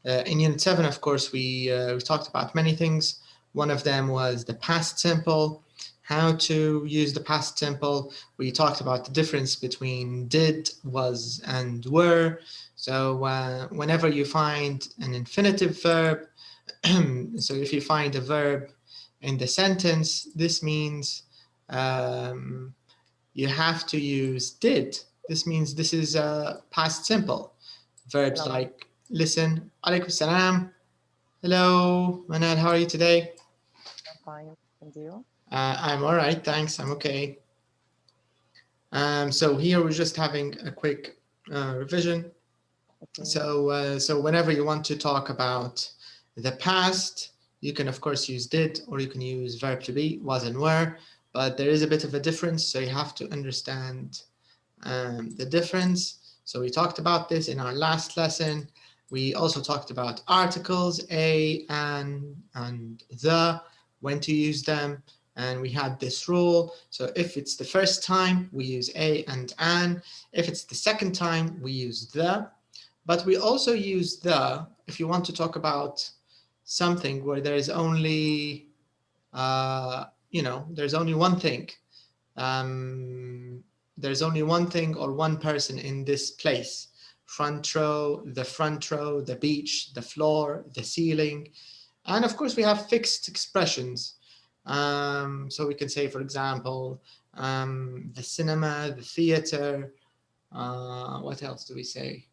In Unit 7, of course, we talked about many things. One of them was the past simple, how to use the past simple. We talked about the difference between did, was, and were. So whenever you find an infinitive verb, so if you find a verb in the sentence, this means you have to use did. This means this is a past simple. Verbs Hello. like listen, alaikum salam. Hello, Manal, how are you today? I'm fine. And you? I'm all right, thanks. I'm okay. So here we're just having a quick revision. Okay. So whenever you want to talk about the past, you can of course use did, or you can use verb to be, was and were, but there is a bit of a difference, so you have to understand the difference. So we talked about this in our last lesson. We also talked about articles, a, and the, when to use them. And we had this rule. So if it's the first time, we use a and an. If it's the second time, we use the. But we also use the if you want to talk about something where there is only, there's only one thing. There's only one thing or one person in this place. Front row, the beach, the floor, the ceiling. And of course we have fixed expressions. So we can say, for example, the cinema, the theater. What else do we say?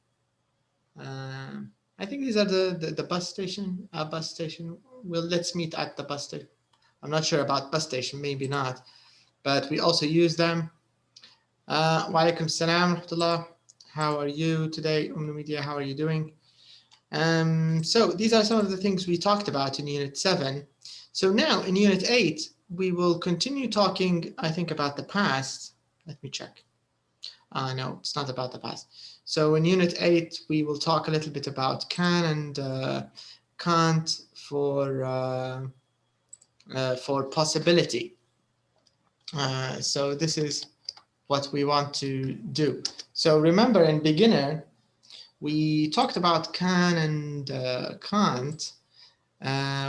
I think these are the bus station. Bus station. Well, let's meet at the bus station. I'm not sure about bus station, maybe not. But we also use them. Wa alaikum salam rahmatullah. How are you today, Media? How are you doing? So these are some of the things we talked about in Unit 7. So now in Unit 8, we will continue talking, I think, about the past. Let me check. No, it's not about the past. So in Unit 8, we will talk a little bit about can and can't for possibility. So this is what we want to do. So remember in beginner, we talked about can and can't.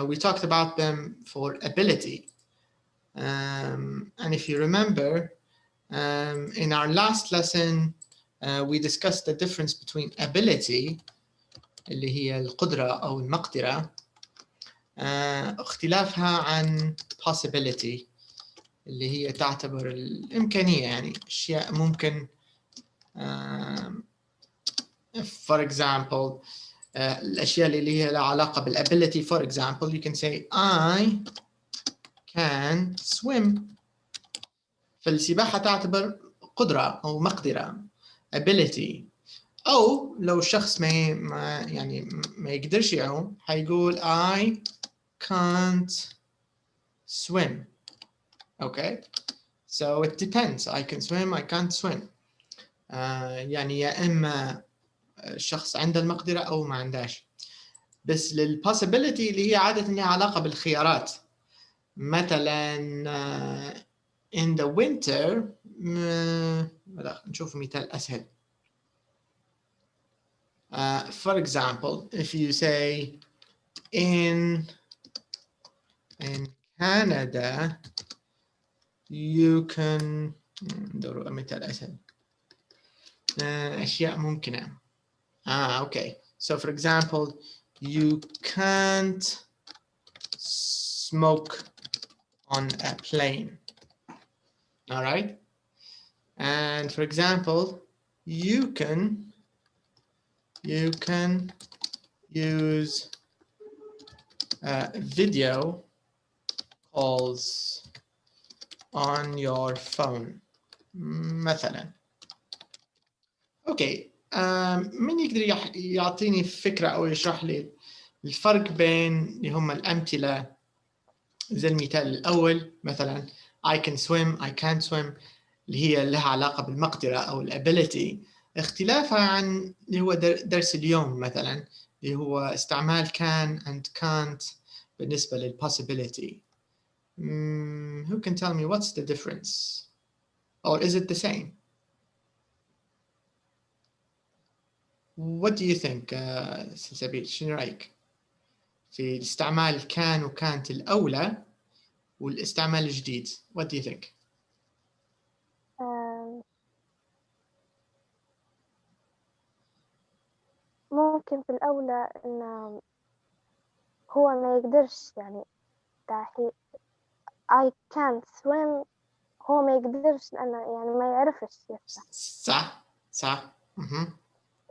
We talked about them for ability. And if you remember, in our last lesson, we discussed the difference between ability, اللي هي القدرة أو المقدرة، اختلافها عن possibility، اللي هي تعتبر الإمكانية، يعني أشياء ممكن. For example, الأشياء اللي هي لها علاقة بالability. For example, you can say I can swim. فالسباحة تعتبر قدرة أو مقدرة ability. أو لو الشخص ما يقدرش يعوم هيقول I can't swim. Okay, so it depends. I can swim, I can't swim. يعني يا إما الشخص عنده المقدرة أو ما عندهاش. بس للpossibility اللي هي عادة لها علاقة بالخيارات. مثلا in the winter نشوف مثال أسهل. For example, if you say in Canada you can ندور مثال أسهل. أشياء ممكنة. Okay. So for example, you can't smoke on a plane. All right. And for example, you can use video calls on your phone. مثلا. Okay. من يقدر يعطيني فكرة أو يشرح لي الفرق بين اللي هم الأمثلة زي المثال الأول مثلا I can swim, I can't swim اللي هي لها علاقة بالمقدرة أو الability. اختلافها عن اللي هو درس اليوم مثلا اللي هو استعمال can and can't بالنسبة للpossibility. Who can tell me what's the difference? Or is it the same? what do you think سبيل شنو رأيك في استعمال كان وكانت الأولى والاستعمال الجديد what do you think ممكن في الأولى إنه هو ما يقدرش يعني I can't swim هو ما يقدرش لأنه يعني ما يعرفش يسبح صح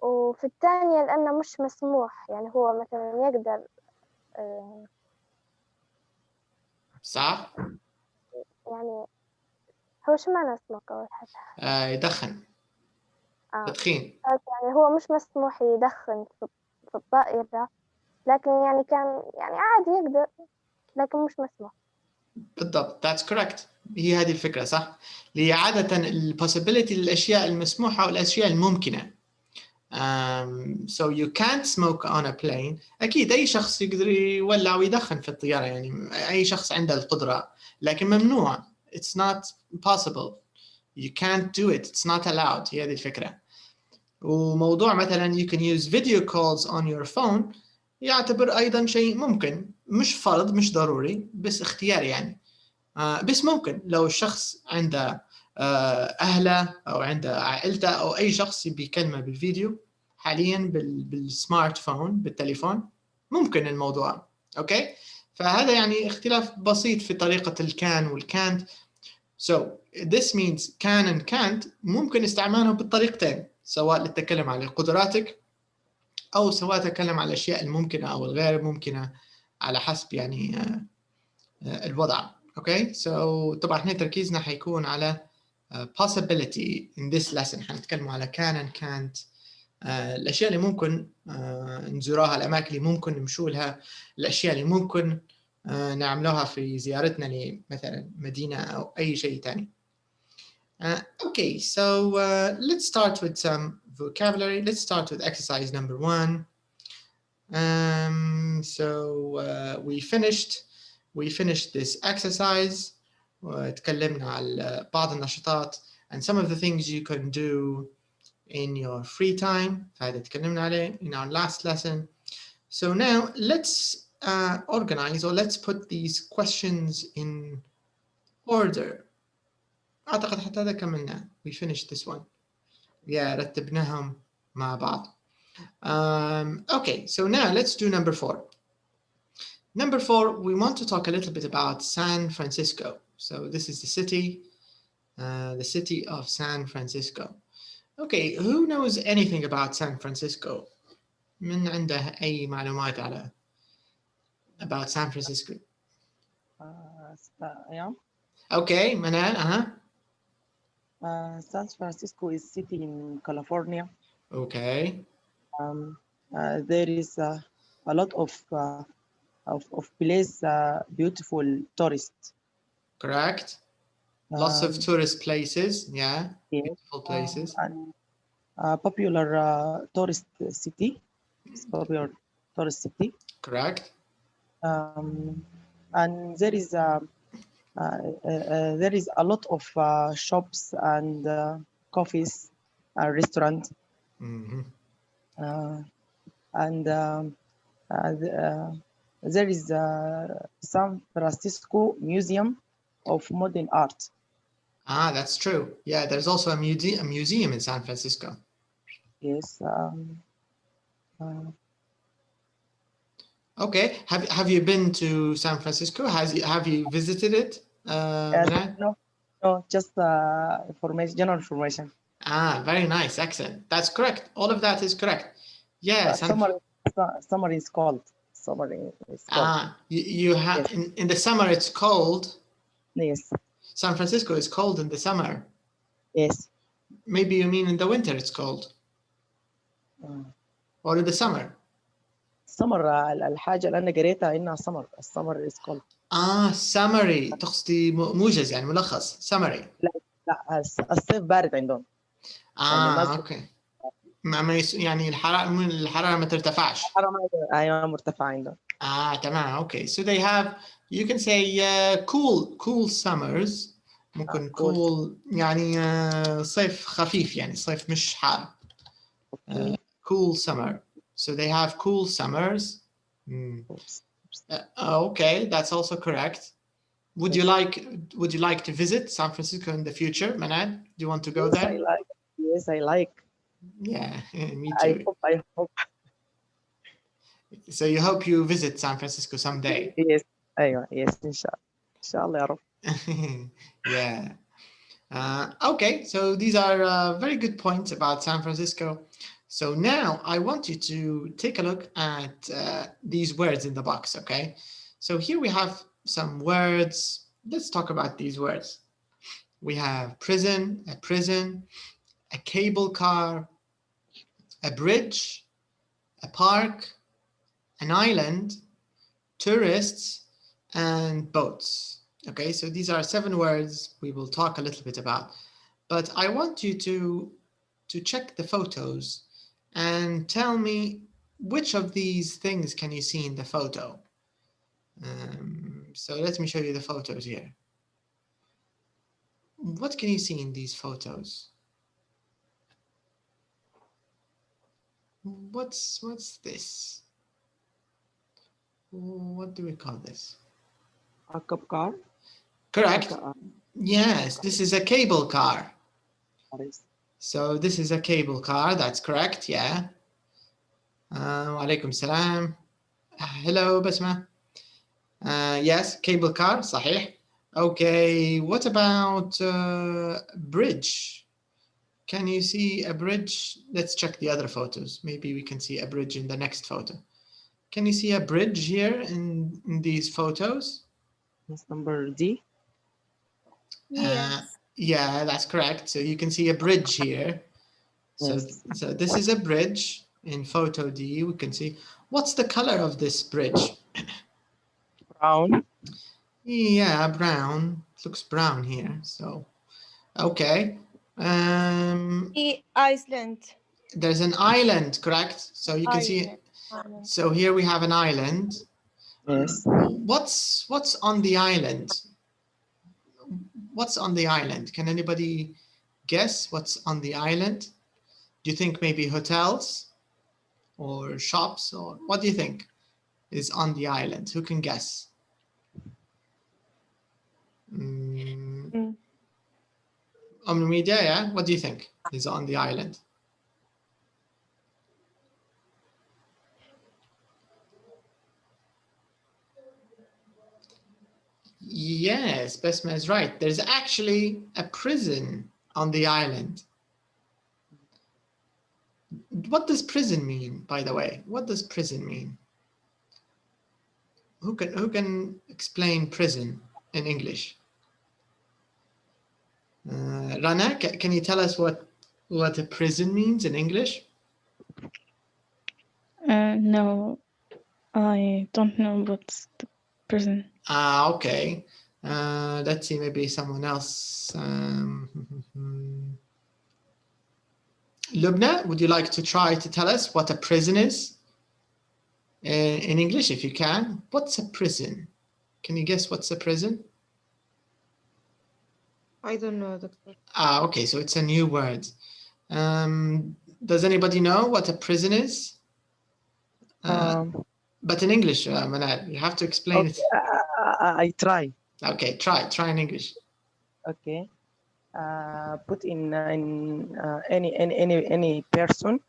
وفي الثانية لأنه مش مسموح يعني هو مثلا يقدر صح يعني هو شو معنى سموك أول حاجة يدخن تدخين يعني هو مش مسموح يدخن في الطائرة لكن يعني كان يعني عادي يقدر لكن مش مسموح بالضبط that's correct هي هذه الفكرة صح اللي عادة possibility للأشياء المسموحة والأشياء الممكنة so you can't smoke on a plane أكيد أي شخص يقدر يولع ويدخن في الطيارة يعني أي شخص عنده القدرة لكن ممنوع it's not possible you can't do it it's not allowed هي هذه الفكرة وموضوع مثلا you can use video calls on your phone يعتبر أيضا شيء ممكن مش فرض مش ضروري بس اختياري يعني بس ممكن لو الشخص عنده أهله أو عنده عائلته أو أي شخص يبي يكلمه بالفيديو حاليا بالسمارت فون بالتليفون ممكن الموضوع أوكي فهذا يعني اختلاف بسيط في طريقة الكان والكانت so this means can and can't ممكن استعماله بالطريقتين سواء للتكلم على قدراتك أو سواء تكلم على الأشياء الممكنة أو الغير ممكنة على حسب يعني الوضع أوكي so طبعا احنا تركيزنا حيكون على possibility in this lesson حنتكلم على can and can't الأشياء اللي ممكن نزورها الأماكن اللي ممكن نمشوا لها الأشياء اللي ممكن نعملوها في زيارتنا لمثلا مدينة أو أي شيء تاني okay so let's start with some vocabulary let's start with exercise number 1 so we finished this exercise وتكلمنا على بعض النشاطات and some of the things you can do in your free time فهذا تكلمنا عليه in our last lesson so now let's organize or let's put these questions in order أعتقد حتى هذا كملنا we finished this one رتبناهم مع بعض okay so now let's do number 4 number 4 we want to talk a little bit about San Francisco so this is the city of San Francisco okay who knows anything about San Francisco من عنده أي معلومات على about San Francisco yeah. okay Manal San Francisco is city in California. Okay. There is a lot of place beautiful tourists. Correct. Lots of tourist places. Yeah. Yes. Beautiful places. And popular tourist city. It's popular tourist city. Correct. And there is a lot of shops and coffees and restaurants. Mm-hmm. And there is San Francisco Museum of Modern Art. That's true. Yeah, there's also a museum in San Francisco. Yes. Okay. Have you been to San Francisco? Have you visited it? No, just information, general information. Very nice. Excellent. That's correct. All of that is correct. Yeah. Summer is cold. Summer is cold. You have yes. in the summer it's cold. Yes. San Francisco is cold in the summer. Yes. Maybe you mean in the winter it's cold. Or in the summer. Summer الحاجة اللي أنا قريتها إنها summer. Summer is cold. summary تقصدي موجز يعني ملخص summary. لا الصيف بارد عندهم. يعني اوكي. يعني الحرارة ما ترتفعش. أيوة مرتفعة عندهم. تمام اوكي. So they have you can say cool summers. ممكن cool يعني صيف خفيف يعني صيف مش حار. cool summer. So they have cool summers. Okay, that's also correct. Would you like to visit San Francisco in the future, Manad? Do you want to go there? Yes, I like. Yeah, me too. I hope. So you hope you visit San Francisco someday? Yes, yes, inshallah, ya Rab. Yeah. Okay, so these are very good points about San Francisco. So now I want you to take a look at these words in the box, okay? So here we have some words. Let's talk about these words. We have prison, a cable car, a bridge, a park, an island, tourists, and boats. Okay, so these are 7 words we will talk a little bit about. But I want you to check the photos and tell me which of these things can you see in the photo. So let me show you the photos here. What can you see in these photos? What's this? What do we call this? A cab car. Correct. Yes, this is a cable car. So this is a cable car. That's correct. Yeah. Alaikum salam. Hello, Basma. Yes, cable car. صحيح. Okay. What about bridge? Can you see a bridge? Let's check the other photos. Maybe we can see a bridge in the next photo. Can you see a bridge here in these photos? That's number D. Yes. Yeah, that's correct. So you can see a bridge here. So, Yes. so this is a bridge in photo D. We can see, what's the color of this bridge? Brown. Yeah, brown. It looks brown here. So, okay. Iceland. There's an island, correct? So you can see. So here we have an island. Yes. What's on the island? What's on the island? Can anybody guess what's on the island? Do you think maybe hotels or shops, or what do you think is on the island? Who can guess? Media, yeah? What do you think is on the island? Yes, Besma is right. There's actually a prison on the island. What does prison mean, by the way? What does prison mean? Who can explain prison in English? Rana, can you tell us what a prison means in English? No, I don't know what's the prison. Okay. Let's see, maybe someone else. Lubna, would you like to try to tell us what a prison is? In English, if you can. What's a prison? Can you guess what's a prison? I don't know, Doctor. Okay, so it's a new word. Does anybody know what a prison is? But in English, Manal, you have to explain it. I try. Okay, try in English. Okay. Put in any person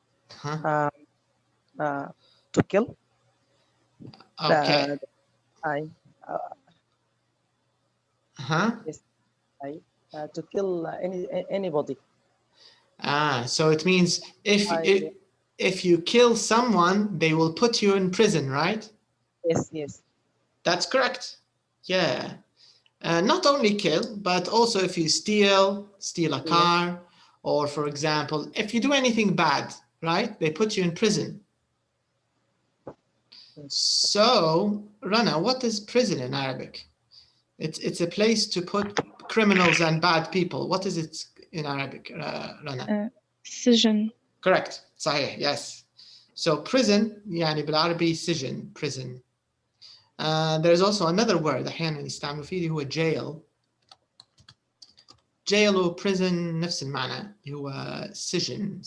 to kill. Okay. Yes. To kill anybody. So it means if you kill someone, they will put you in prison, right? Yes. That's correct. Yeah. Not only kill, but also if you steal a car, or for example, if you do anything bad, right? They put you in prison. So, Rana, what is prison in Arabic? It's a place to put criminals and bad people. What is it in Arabic, Rana? سجن. Correct. صحيح. Yes. So prison, يعني بالعربي سجن, prison. There's also another word أحيانا يستعملوا فيه اللي هو jail. Jail و prison نفس المعنى اللي هو سجن.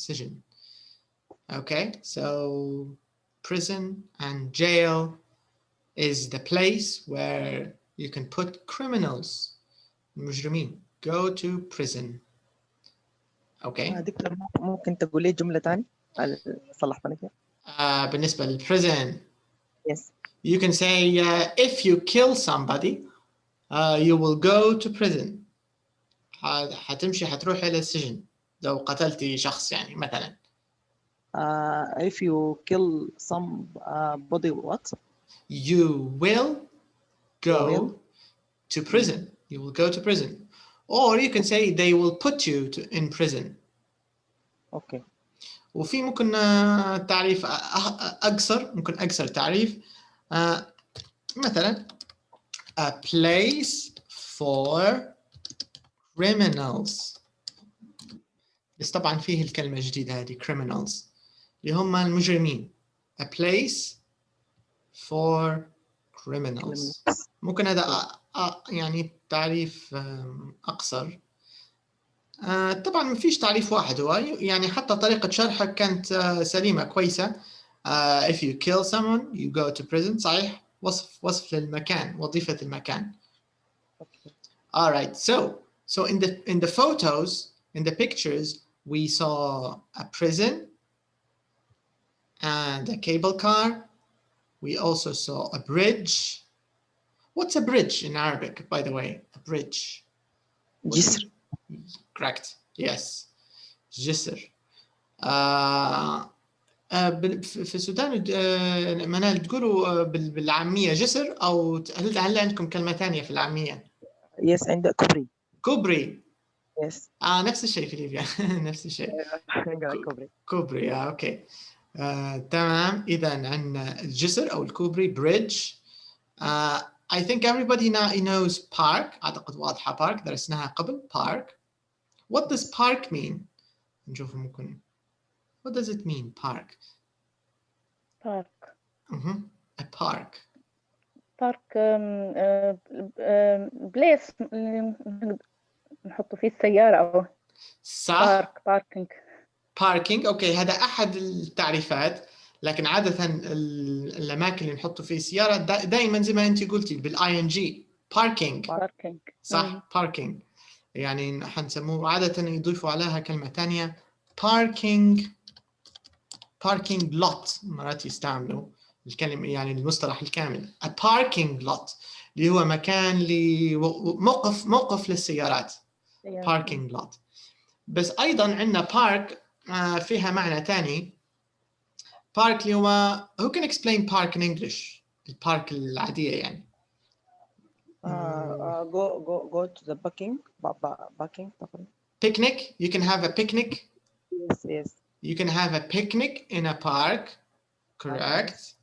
Okay, so prison and jail is the place where you can put criminals. المجرمين. Go to prison. Okay. دكتور ممكن تقول لي جملة تاني؟ صلحتني فيها. بالنسبة للprison. Yes. You can say if you kill somebody you will go to prison. حتروح إلى السجن لو قتلتي شخص يعني مثلا. If you kill somebody, what? You will go to prison. You will go to prison. Or you can say they will put you in prison. Okay. وفي ممكن تعريف أقصر، ممكن أقصر تعريف مثلا a place for criminals. بس طبعا فيه الكلمة الجديدة هذه criminals اللي هم المجرمين. A place for criminals. ممكن هذا يعني تعريف أقصر. طبعا ما فيش تعريف واحد هو يعني حتى طريقة شرحك كانت سليمة كويسة. If you kill someone you go to prison. صحيح، وصف للمكان، وظيفة المكان. Okay. All right, so in the photos, in the pictures, we saw a prison and a cable car. We also saw a bridge. What's a bridge in Arabic, by the way? A bridge. جسر. Correct. Yes. جسر. في السودان منال تقولوا بالعامية جسر أو هل عندكم كلمة ثانية في العامية؟ Yes, عندك كوبري. كوبري. Yes. نفس الشيء في ليبيا. نفس الشيء. كوبري. كوبري. أوكي. تمام. إذا عندنا الجسر أو الكوبري bridge. I think everybody knows park. أعتقد واضحة park درسناها قبل park. What does park mean? نشوف ممكن. What does it mean park? Park. A park. Park place نحطوا فيه السيارة أو صح. parking. parking. أوكي، هذا أحد التعريفات. لكن عادة الأماكن اللي نحطوا فيه سيارة دائما زي ما أنت قلتي بالING parking. صح. parking يعني حنسموه عادة يضيفوا عليها كلمة ثانية parking lot. مرات يستعملوا الكلمة يعني المصطلح الكامل a parking lot اللي هو مكان موقف للسيارات. parking lot. بس أيضا عندنا park فيها معنى ثاني. park اللي هو who can explain park in English؟ البارك العادية يعني. go to the parking. Picnic. You can have a picnic. Yes. You can have a picnic in a park. Correct.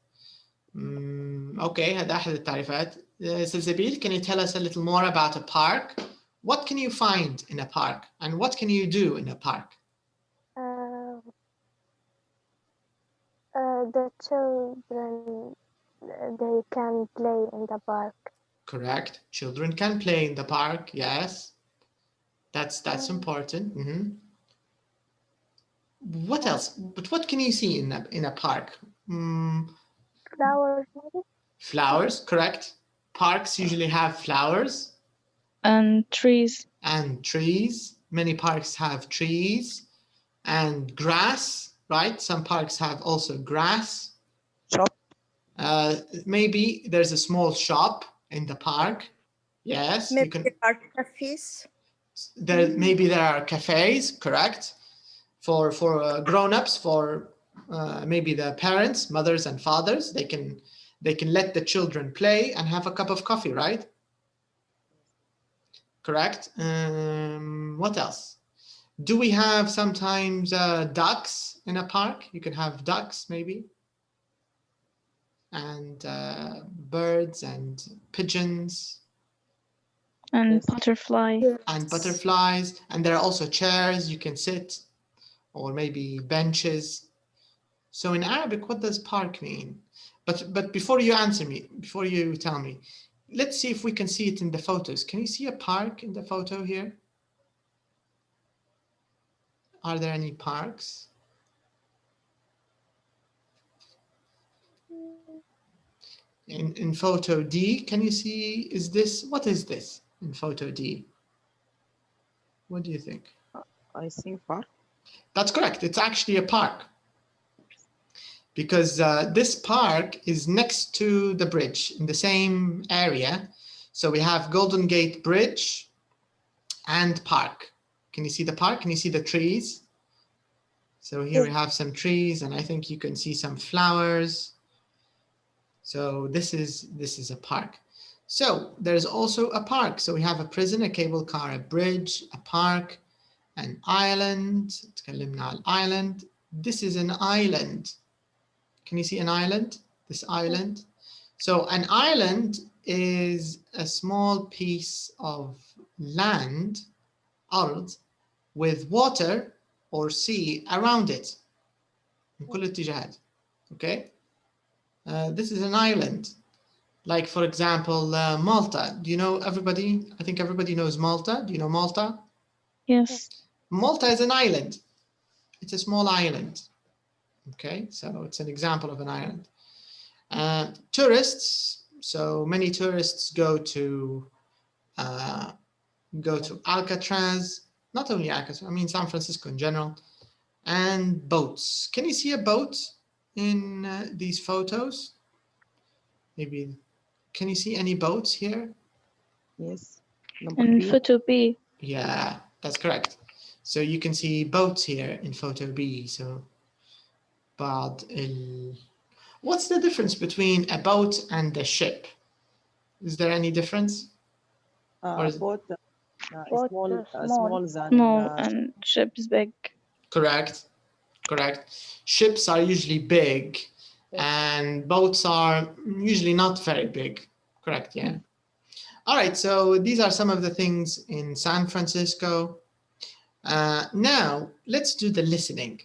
Okay, هذا أحد التعريفات. سلسبيل, can you tell us a little more about a park? What can you find in a park and what can you do in a park? The children, they can play in the park. Correct. Children can play in the park. Yes. That's important. What else? But what can you see in a park? Flowers, maybe? Flowers, correct. Parks usually have flowers. And trees. And trees. Many parks have trees. And grass, right? Some parks have also grass. Shop. Maybe there's a small shop in the park. Yes. Maybe you can. there are cafes. Maybe there are cafes, correct. For grown-ups, for maybe the parents, mothers and fathers, they can let the children play and have a cup of coffee, right? Correct. What else? Do we have sometimes ducks in a park? You can have ducks maybe. And birds and pigeons. And butterflies. And butterflies. And there are also chairs you can sit. Or maybe benches. So in Arabic, what does park mean? But before you answer me, before you tell me, let's see if we can see it in the photos. Can you see a park in the photo here? Are there any parks? In photo D, can you see, what is this in photo D? What do you think? I think park. That's correct. It's actually a park. Because this park is next to the bridge in the same area. So we have Golden Gate Bridge and park. Can you see the park? Can you see the trees? So here we have some trees, and I think you can see some flowers. So this is a park. So there's also a park. So we have a prison, a cable car, a bridge, a park, an island. تكلمنا عن island. This is an island. Can you see an island? This island. So an island is a small piece of land, أرض, with water or sea around it. من كل الاتجاهات. Okay. This is an island. Like, for example, Malta. Do you know everybody? I think everybody knows Malta. Do you know Malta? Yes. Malta is an island. It's a small island. Okay, so it's an example of an island. Tourists. So many tourists go to Alcatraz. Not only Alcatraz, I mean San Francisco in general. And boats. Can you see a boat in these photos? Maybe. Can you see any boats here? Yes. Number In B. photo B. Yeah, that's correct. So you can see boats here in photo B. So, but what's the difference between a boat and a ship? Is there any difference? Or is- Boat Boat small, small. small than Small and ship's big. Correct, correct. Ships are usually big, and boats are usually not very big. Correct, yeah. All right, so these are some of the things in San Francisco. Now, let's do the listening.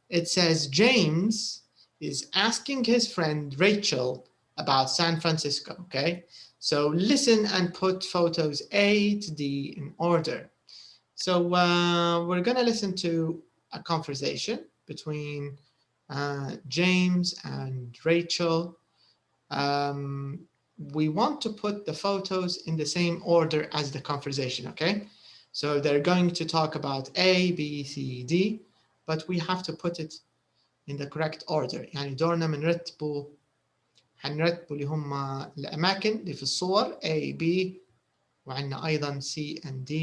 It says James is asking his friend Rachel about San Francisco, okay? So listen and put photos A to D in order. So we're gonna listen to a conversation between James and Rachel. We want to put the photos in the same order as the conversation, okay? So they're going to talk about A, B, C, D, but we have to put it in the correct order. يعني دورنا هنرتبوا اللي هم الأماكن اللي في الصور A, B وعندنا أيضا C and D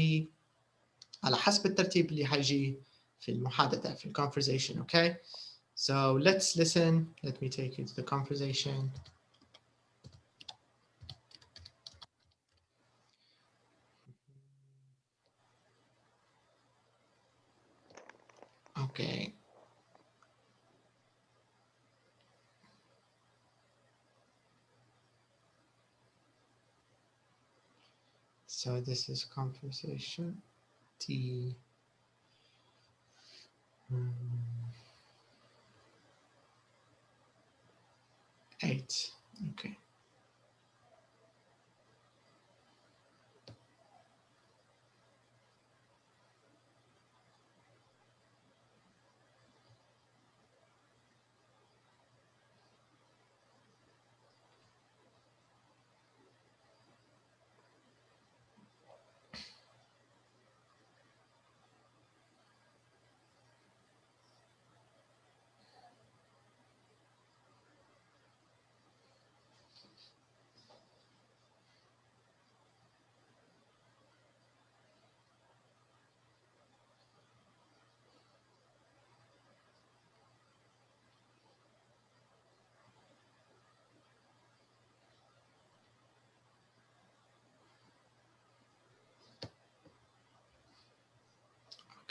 على حسب الترتيب اللي حيجي في المحادثة في conversation, okay? So let's listen. Let me take you to the conversation. Okay. So this is conversation T. Eight. Okay.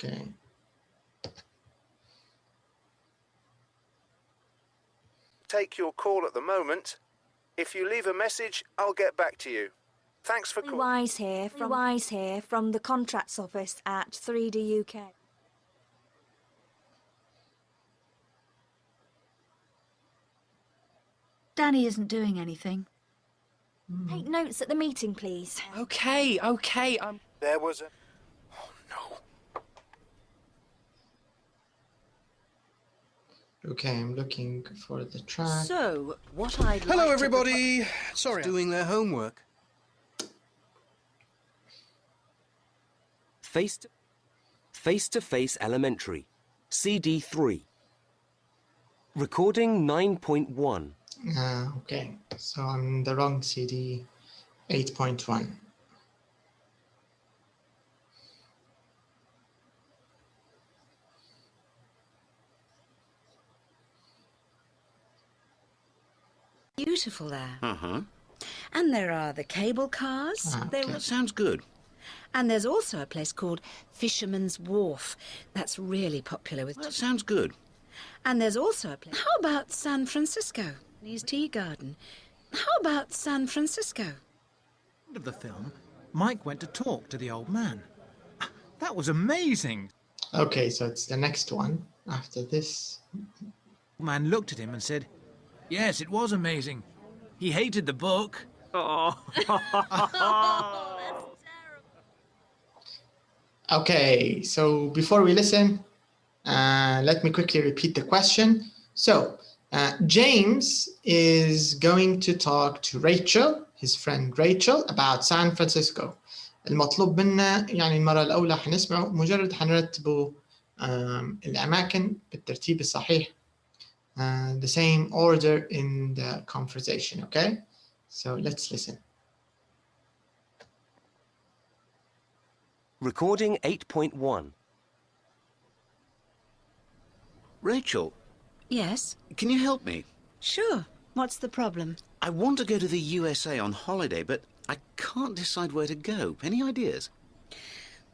Okay. Take your call at the moment. If you leave a message, I'll get back to you. Thanks for calling. Wise here from the contracts office at 3D UK. Danny isn't doing anything. Take notes at the meeting, please. Okay. There was a... Oh, no. Okay, I'm looking for the track. So, what I'd Hello, like everybody. Sorry, doing their homework. Face2face Elementary, CD3. Recording 9.1. Okay, so I'm in the wrong CD, 8.1. beautiful there. Uh-huh. And there are the cable cars. Okay. That sounds good. And there's also a place called Fisherman's Wharf. That's really popular with... That sounds good. And there's also a place... How about San Francisco? His tea garden. How about San Francisco? Of the film, Mike went to talk to the old man. That was amazing. Okay, so it's the next one after this. The man looked at him and said, "Yes, it was amazing. He hated the book." Oh. Okay, so before we listen, let me quickly repeat the question. So, James is going to talk to Rachel, his friend Rachel, about San Francisco. المطلوب منا يعني المرة الأولى حنسمعه مجرد حنرتبه الأماكن بالترتيب الصحيح. The same order in the conversation, okay? So let's listen. Recording 8.1. Rachel, Yes, can you help me? sure. What's the problem? I want to go to the USA on holiday, but I can't decide where to go. Any ideas?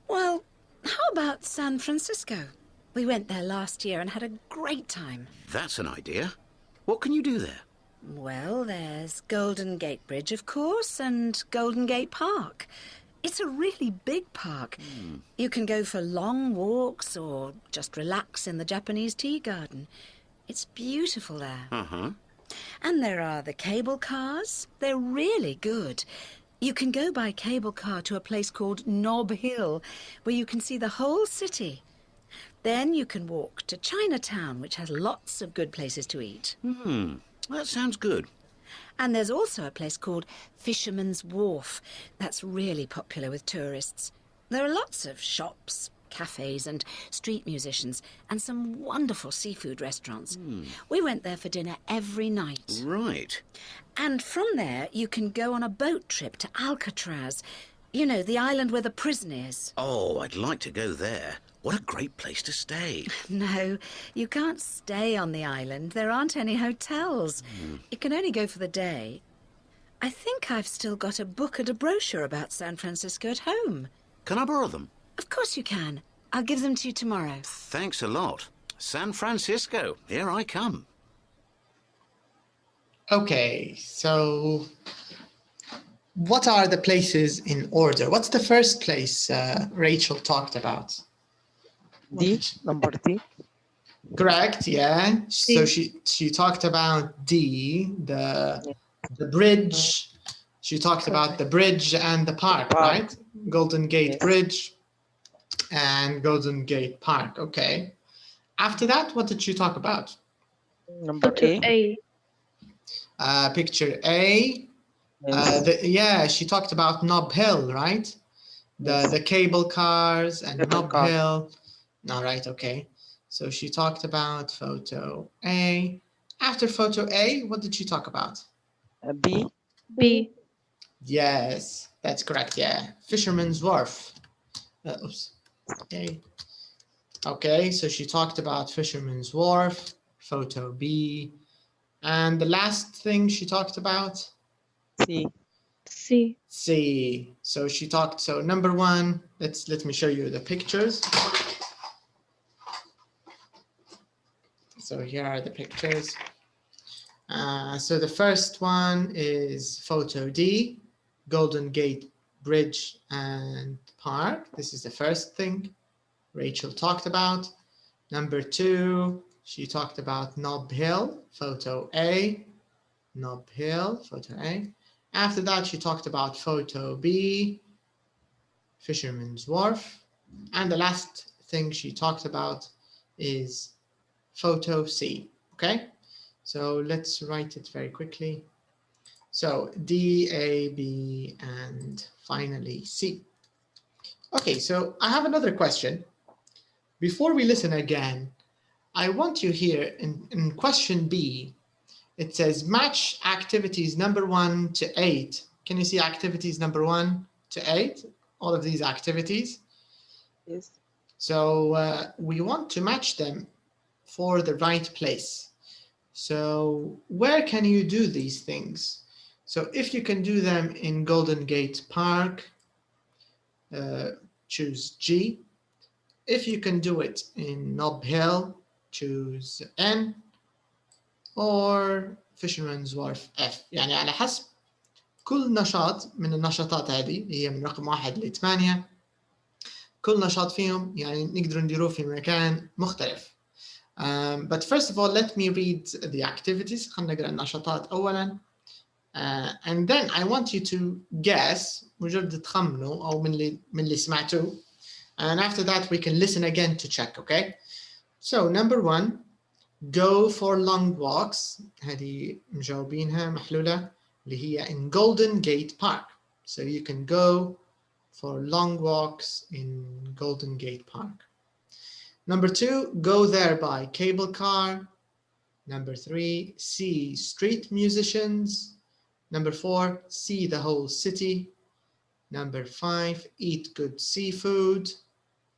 Well, how about San Francisco? We went there last year and had a great time. That's an idea. What can you do there? Well, there's Golden Gate Bridge, of course, and Golden Gate Park. It's a really big park. You can go for long walks or just relax in the Japanese tea garden. It's beautiful there. Uh-huh. And there are the cable cars. They're really good. You can go by cable car to a place called Nob Hill, where you can see the whole city. Then you can walk to Chinatown, which has lots of good places to eat. That sounds good. And there's also a place called Fisherman's Wharf. That's really popular with tourists. There are lots of shops, cafes and street musicians and some wonderful seafood restaurants. We went there for dinner every night. Right. And from there, you can go on a boat trip to Alcatraz. You know, the island where the prison is. Oh, I'd like to go there. What a great place to stay. No, you can't stay on the island. There aren't any hotels. You can only go for the day. I think I've still got a book and a brochure about San Francisco at home. Can I borrow them? Of course you can. I'll give them to you tomorrow. Thanks a lot. San Francisco, here I come. Okay, so what are the places in order? What's the first place Rachel talked about? D, number D. Correct, yeah. So she talked about D, the bridge. She talked about the bridge and the park, right? Golden Gate Bridge and Golden Gate Park. Okay. After that, what did she talk about? Number A. Picture A. She talked about Nob Hill, right? The cable cars and Nob Hill. All right, okay. So she talked about photo A. After photo A, what did she talk about? B. Yes, that's correct, yeah. Fisherman's Wharf. Okay. Okay, so she talked about Fisherman's Wharf, photo B. And the last thing she talked about? C. So she talked, so number one, let me show you the pictures. So here are the pictures. So the first one is photo D, Golden Gate Bridge and Park. This is the first thing Rachel talked about. Number two, she talked about Nob Hill, photo A. Nob Hill, photo A. After that, she talked about photo B, Fisherman's Wharf. And the last thing she talked about is photo C, Okay, so let's write it very quickly. So D, A, B, and finally C. Okay, so I have another question. Before we listen again, I want you here in question B, it says match activities number 1 to 8. Can you see activities number 1 to 8? All of these activities. Yes. So we want to match them for the right place. So where can you do these things? So if you can do them in Golden Gate Park, choose G. If you can do it in Nob Hill, choose N. or Fisherman's Wharf F. يعني على حسب كل نشاط من النشاطات هذه هي من رقم 1 ل 8. كل نشاط فيهم يعني نقدر نديروه في مكان مختلف. But first of all, let me read the activities. خلنا نقرأ النشاطات أولاً. And then I want you to guess, مجرد تخمنوا أو من اللي سمعتوه. And after that we can listen again to check, okay? So number 1, go for long walks. هذه مجاوبينها محلولة اللي هي in Golden Gate Park. So you can go for long walks in Golden Gate Park. Number 2, go there by cable car. Number 3, see street musicians. Number 4, see the whole city. Number 5, eat good seafood.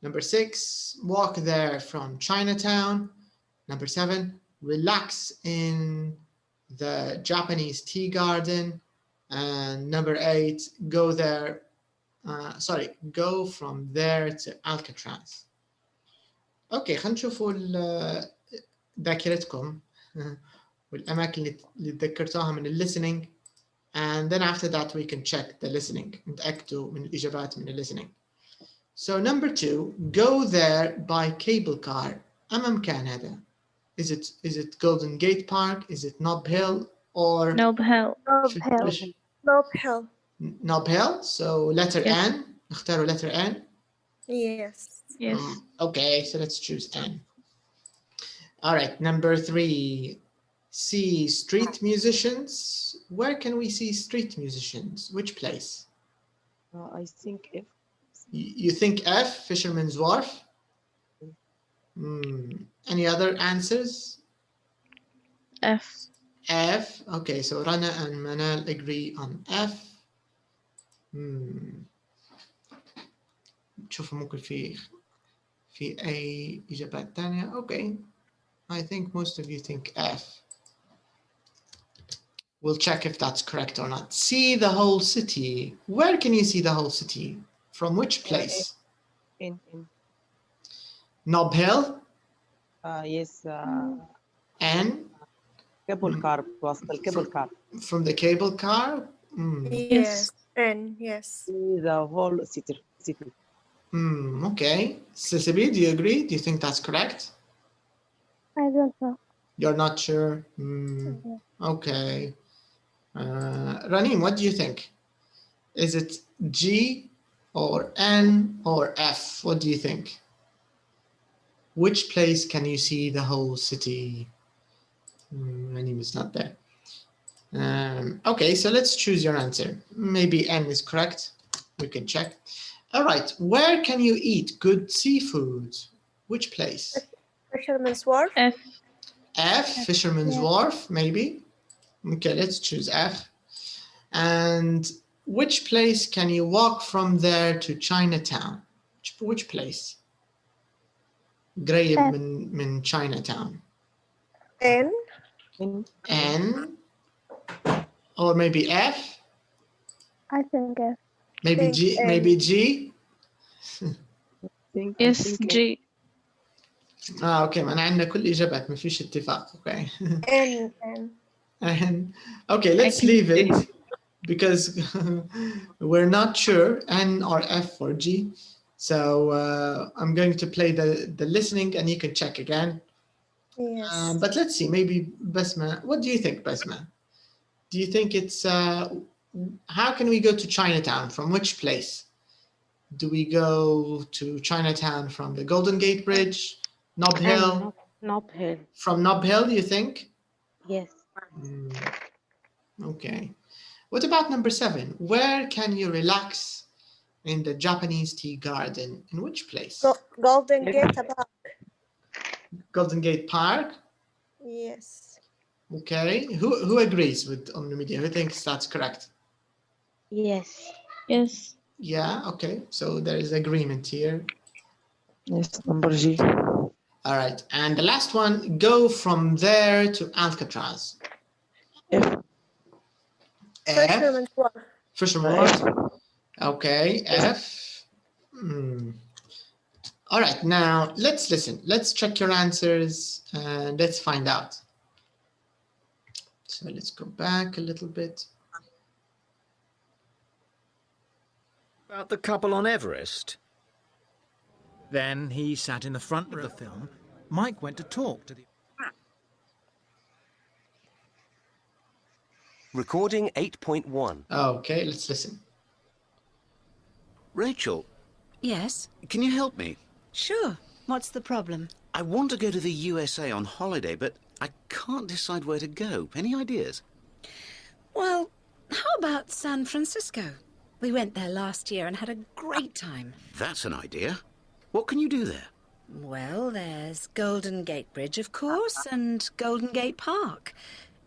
Number 6, walk there from Chinatown. Number 7, relax in the Japanese tea garden. And number 8, go there. Go from there to Alcatraz. Okay, خلينا نشوفوا ذاكرتكم والأماكن اللي تذكرتوها من listening. And then after that we can check the listening. نتأكدوا من الإجابات من listening. So number 2, go there by cable car. أمام كان هذا. Is it Golden Gate Park? Is it Nob Hill or Nob Hill. Nob Hill. Nob Hill. So letter Yes. N. نختاروا letter N. Yes. Yes. Okay, so let's choose N. All right, number 3, see street musicians. Where can we see street musicians? Which place? I think if You think F, Fisherman's Wharf? Any other answers? F. F. Okay, so Rana and Manal agree on F. شوفوا ممكن في أي إجابات تانية. Okay, I think most of you think F. We'll check if that's correct or not. See the whole city. Where can you see the whole city? From which place? in Nob Hill? yes N? cable car وسط الكابل car. From the cable car? Yes. And yes. See the whole city. Okay. Sisabi, do you agree? Do you think that's correct? I don't know. You're not sure? Okay. Ranim, what do you think? Is it G or N or F? What do you think? Which place can you see the whole city? Ranim is not there. Okay, so let's choose your answer. Maybe N is correct. We can check. All right, where can you eat good seafood? Which place? Fisherman's Wharf. F. F, Fisherman's Wharf, maybe. Okay, let's choose F. And which place can you walk from there to Chinatown? Which place? قريب من Chinatown. N. N. Or maybe F? I think F. Maybe G? Maybe G? Yes, G. اوكي ما عندنا كل اجابات ما فيش اتفاق. Okay. N. Okay, let's leave it because we're not sure N or F or G. So I'm going to play the listening and you can check again. Yes. But let's see, maybe Basma, what do you think, Basma? Do you think it's how can we go to Chinatown? From which place? Do we go to Chinatown from the Golden Gate Bridge, Nob Hill, Nob Hill. From Nob Hill, you think? Yes. Okay. What about number 7? Where can you relax in the Japanese tea garden? In which place? Golden Gate Park. Golden Gate Park? Yes. Okay. Who agrees with Omnimedia? Who thinks that's correct? Yes. Yes. Yeah, okay. So there is agreement here. Yes, number G. All right. And the last one, go from there to Alcatraz. F. F. Fisherman's Wharf. Okay, F. All right, now let's listen. Let's check your answers and let's find out. So let's go back a little bit. About the couple on Everest? Then he sat in the front of the film. Mike went to talk to the... Recording 8.1. Okay, let's listen. Rachel, Yes? can you help me? Sure. What's the problem? I want to go to the USA on holiday, but I can't decide where to go. Any ideas? Well, how about San Francisco? We went there last year and had a great time. That's an idea. What can you do there? Well, there's Golden Gate Bridge, of course, and Golden Gate Park.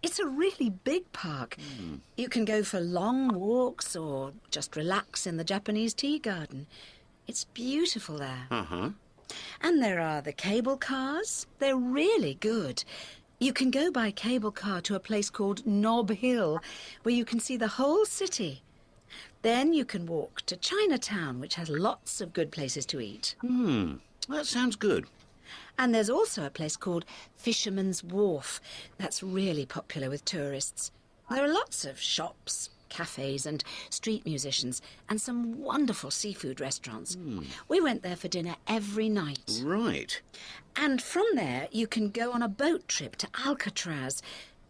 It's a really big park. You can go for long walks or just relax in the Japanese tea garden. It's beautiful there. Uh-huh. And there are the cable cars. They're really good. You can go by cable car to a place called Nob Hill, where you can see the whole city. Then you can walk to Chinatown, which has lots of good places to eat. That sounds good. And there's also a place called Fisherman's Wharf that's really popular with tourists. There are lots of shops, cafes and street musicians and some wonderful seafood restaurants. We went there for dinner every night. Right. And from there you can go on a boat trip to Alcatraz.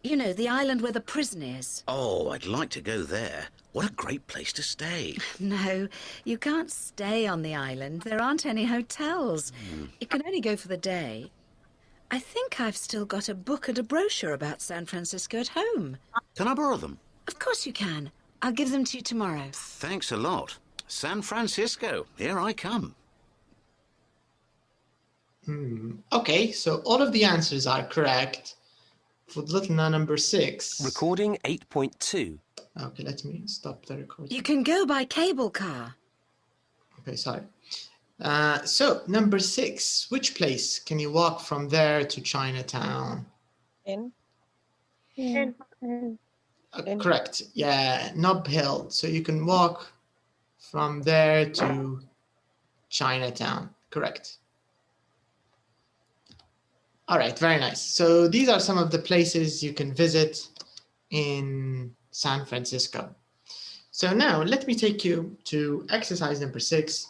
You know, the island where the prison is. Oh, I'd like to go there. What a great place to stay. No, you can't stay on the island. There aren't any hotels. You can only go for the day. I think I've still got a book and a brochure about San Francisco at home. Can I borrow them? Of course you can. I'll give them to you tomorrow. Thanks a lot. San Francisco, here I come. Okay, so all of the answers are correct for little number 6. Recording 8.2. Okay, let me stop the recording. You can go by cable car. Okay, sorry. So number 6, which place can you walk from there to Chinatown? N. Correct. Yeah, Nob Hill. So you can walk from there to Chinatown. Correct. All right, very nice. So these are some of the places you can visit in San Francisco. So now let me take you to exercise number 6.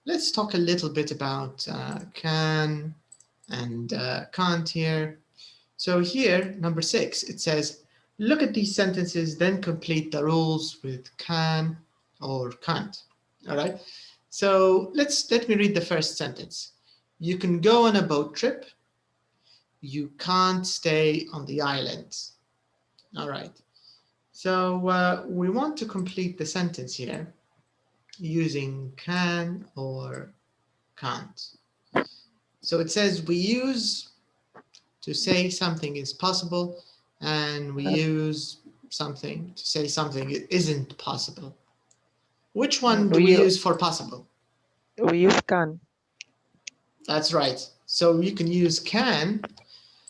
Let's talk a little bit about can and can't here. So here, number 6, it says, look at these sentences, then complete the rules with can or can't. All right. So let me read the first sentence. You can go on a boat trip. You can't stay on the island. All right. So we want to complete the sentence here using can or can't. So it says we use to say something is possible, and we use something to say something isn't possible. Which one do we use for possible? We use can. That's right. So you can use can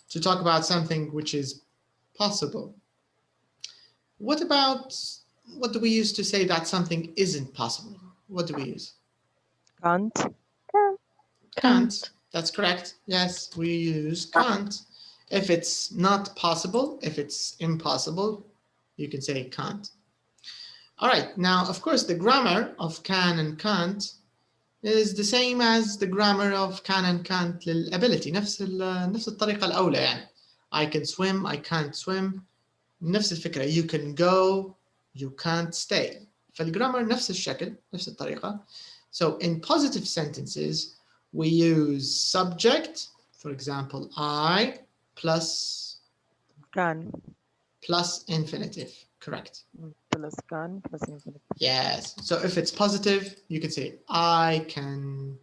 to talk about something which is possible. What do we use to say that something isn't possible? What do we use? Can't. Can't. That's correct. Yes, we use can't. If it's not possible, if it's impossible, you can say can't. All right. Now, of course, the grammar of can and can't is the same as the grammar of can and can't للability. نفس الطريقة الأولى يعني. I can swim, I can't swim. نفس الفكرة. You can go, you can't stay. فالجرامر نفس الشكل، نفس الطريقة. So in positive sentences, we use subject For example, I plus can infinitive. Correct. plus can plus infinitive. Yes. So if it's positive, you can say I can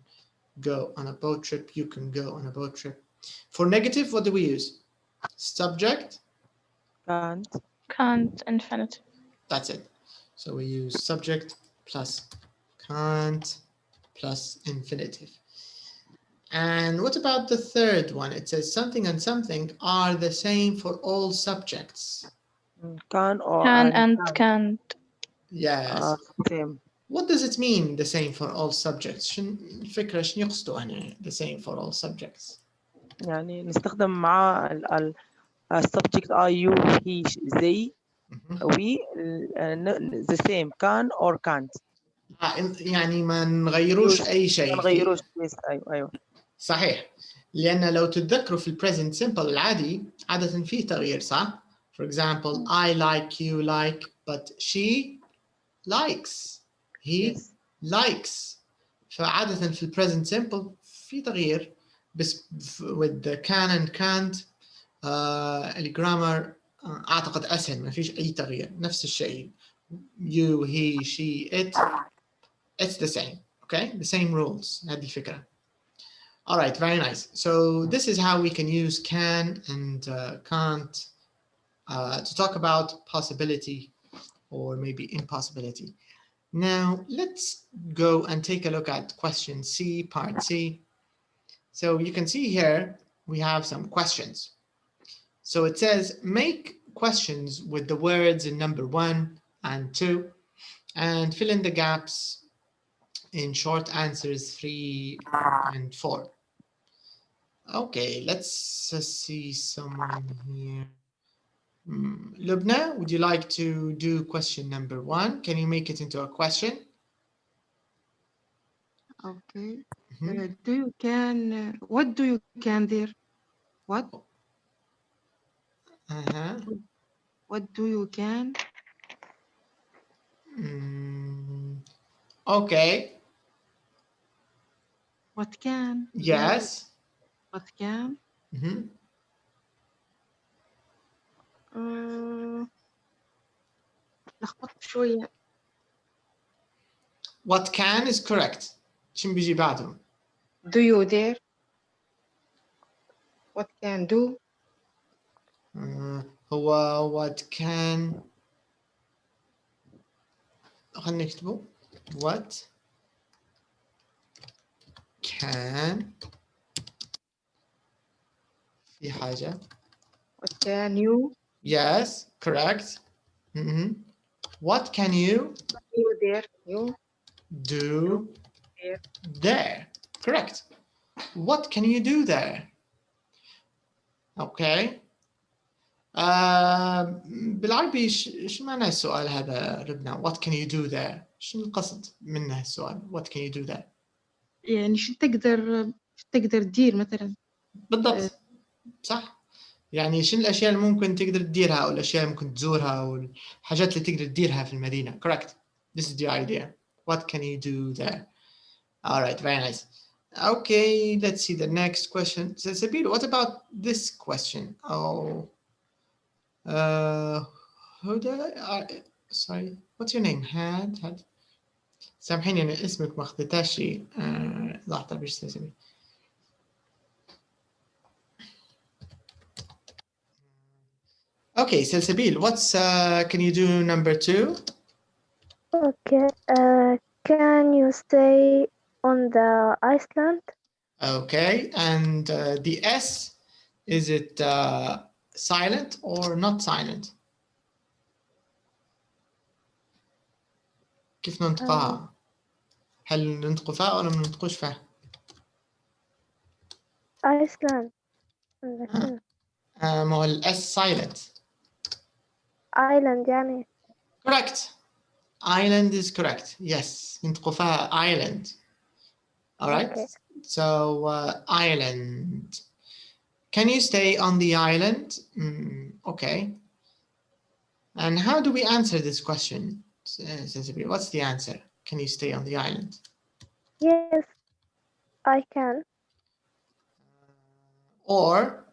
go on a boat trip. You can go on a boat trip. For negative, what do we use? Subject. Can't infinitive. That's it. So we use subject plus can't plus infinitive. And what about the third one? It says something and something are the same for all subjects. Can or Can and can't. Yes. Same. What does it mean the same for all subjects? الفكرة شنو يقصدوا يعني the same for all subjects؟ يعني نستخدم مع subject I, you, he, they, we the same can or can't. يعني ما نغيروش أي شيء. ما نغيروش. أيوة. صحيح. لأن لو تتذكروا في present simple العادي عادة فيه تغيير صح؟ For example, I like, you like, but she likes, he likes. فعادة في present simple في تغيير بس with the can and can't الجرامر أعتقد أسهل ما فيش أي تغيير نفس الشيء you, he, she, it it's the same okay the same rules هذه الفكرة. All right, very nice. So this is how we can use can and can't to talk about possibility or maybe impossibility. Now let's go and take a look at question C, part C. So you can see here we have some questions. So it says make questions with the words in number 1 and 2 and fill in the gaps in short answers 3 and 4. Okay, let's see someone here. Lubna, would you like to do question number 1? Can you make it into a question? Okay. Do you can, what do you can there? What? What do you can? Okay. What can? Yes. What can? لخبطت شوية. What can is correct. شنو بيجي بعدهم؟ Do you dare? What can do? هو what can خلينا نكتبه what can في حاجة What can you? Yes, correct. What can you dare? You do there? Correct. What can you do there? Okay. بالعربي شو معنى السؤال هذا ربنا؟ What can you do there? شنو القصد منه السؤال؟ What can you do there? يعني شو تقدر تدير مثلا؟ بالضبط. صح. يعني شنو الأشياء اللي ممكن تقدر تديرها أو الأشياء اللي ممكن تزورها أو الحاجات اللي تقدر تديرها في المدينة. Correct. This is the idea. What can you do there? All right, very nice. Okay, let's see the next question. So, Sabir, what about this question? Oh, sorry, what's your name? Had. سامحيني أنا اسمك ما أخذتهاش لحظة بيش تسمي. Okay, Salsabil, what's can you do number 2? Okay, can you stay on the Iceland? Okay, and the S, is it silent or not silent? كيف ننطقها؟ هل ننطق فيها ولا ما ننطقوش فيها؟ Iceland. ما هو الS silent. Island يعني. Correct. Island is correct. Yes. ننطق فيها island. All right. Okay. So island. Can you stay on the island? Okay. And how do we answer this question? What's the answer? Can you stay on the island? Yes, I can. or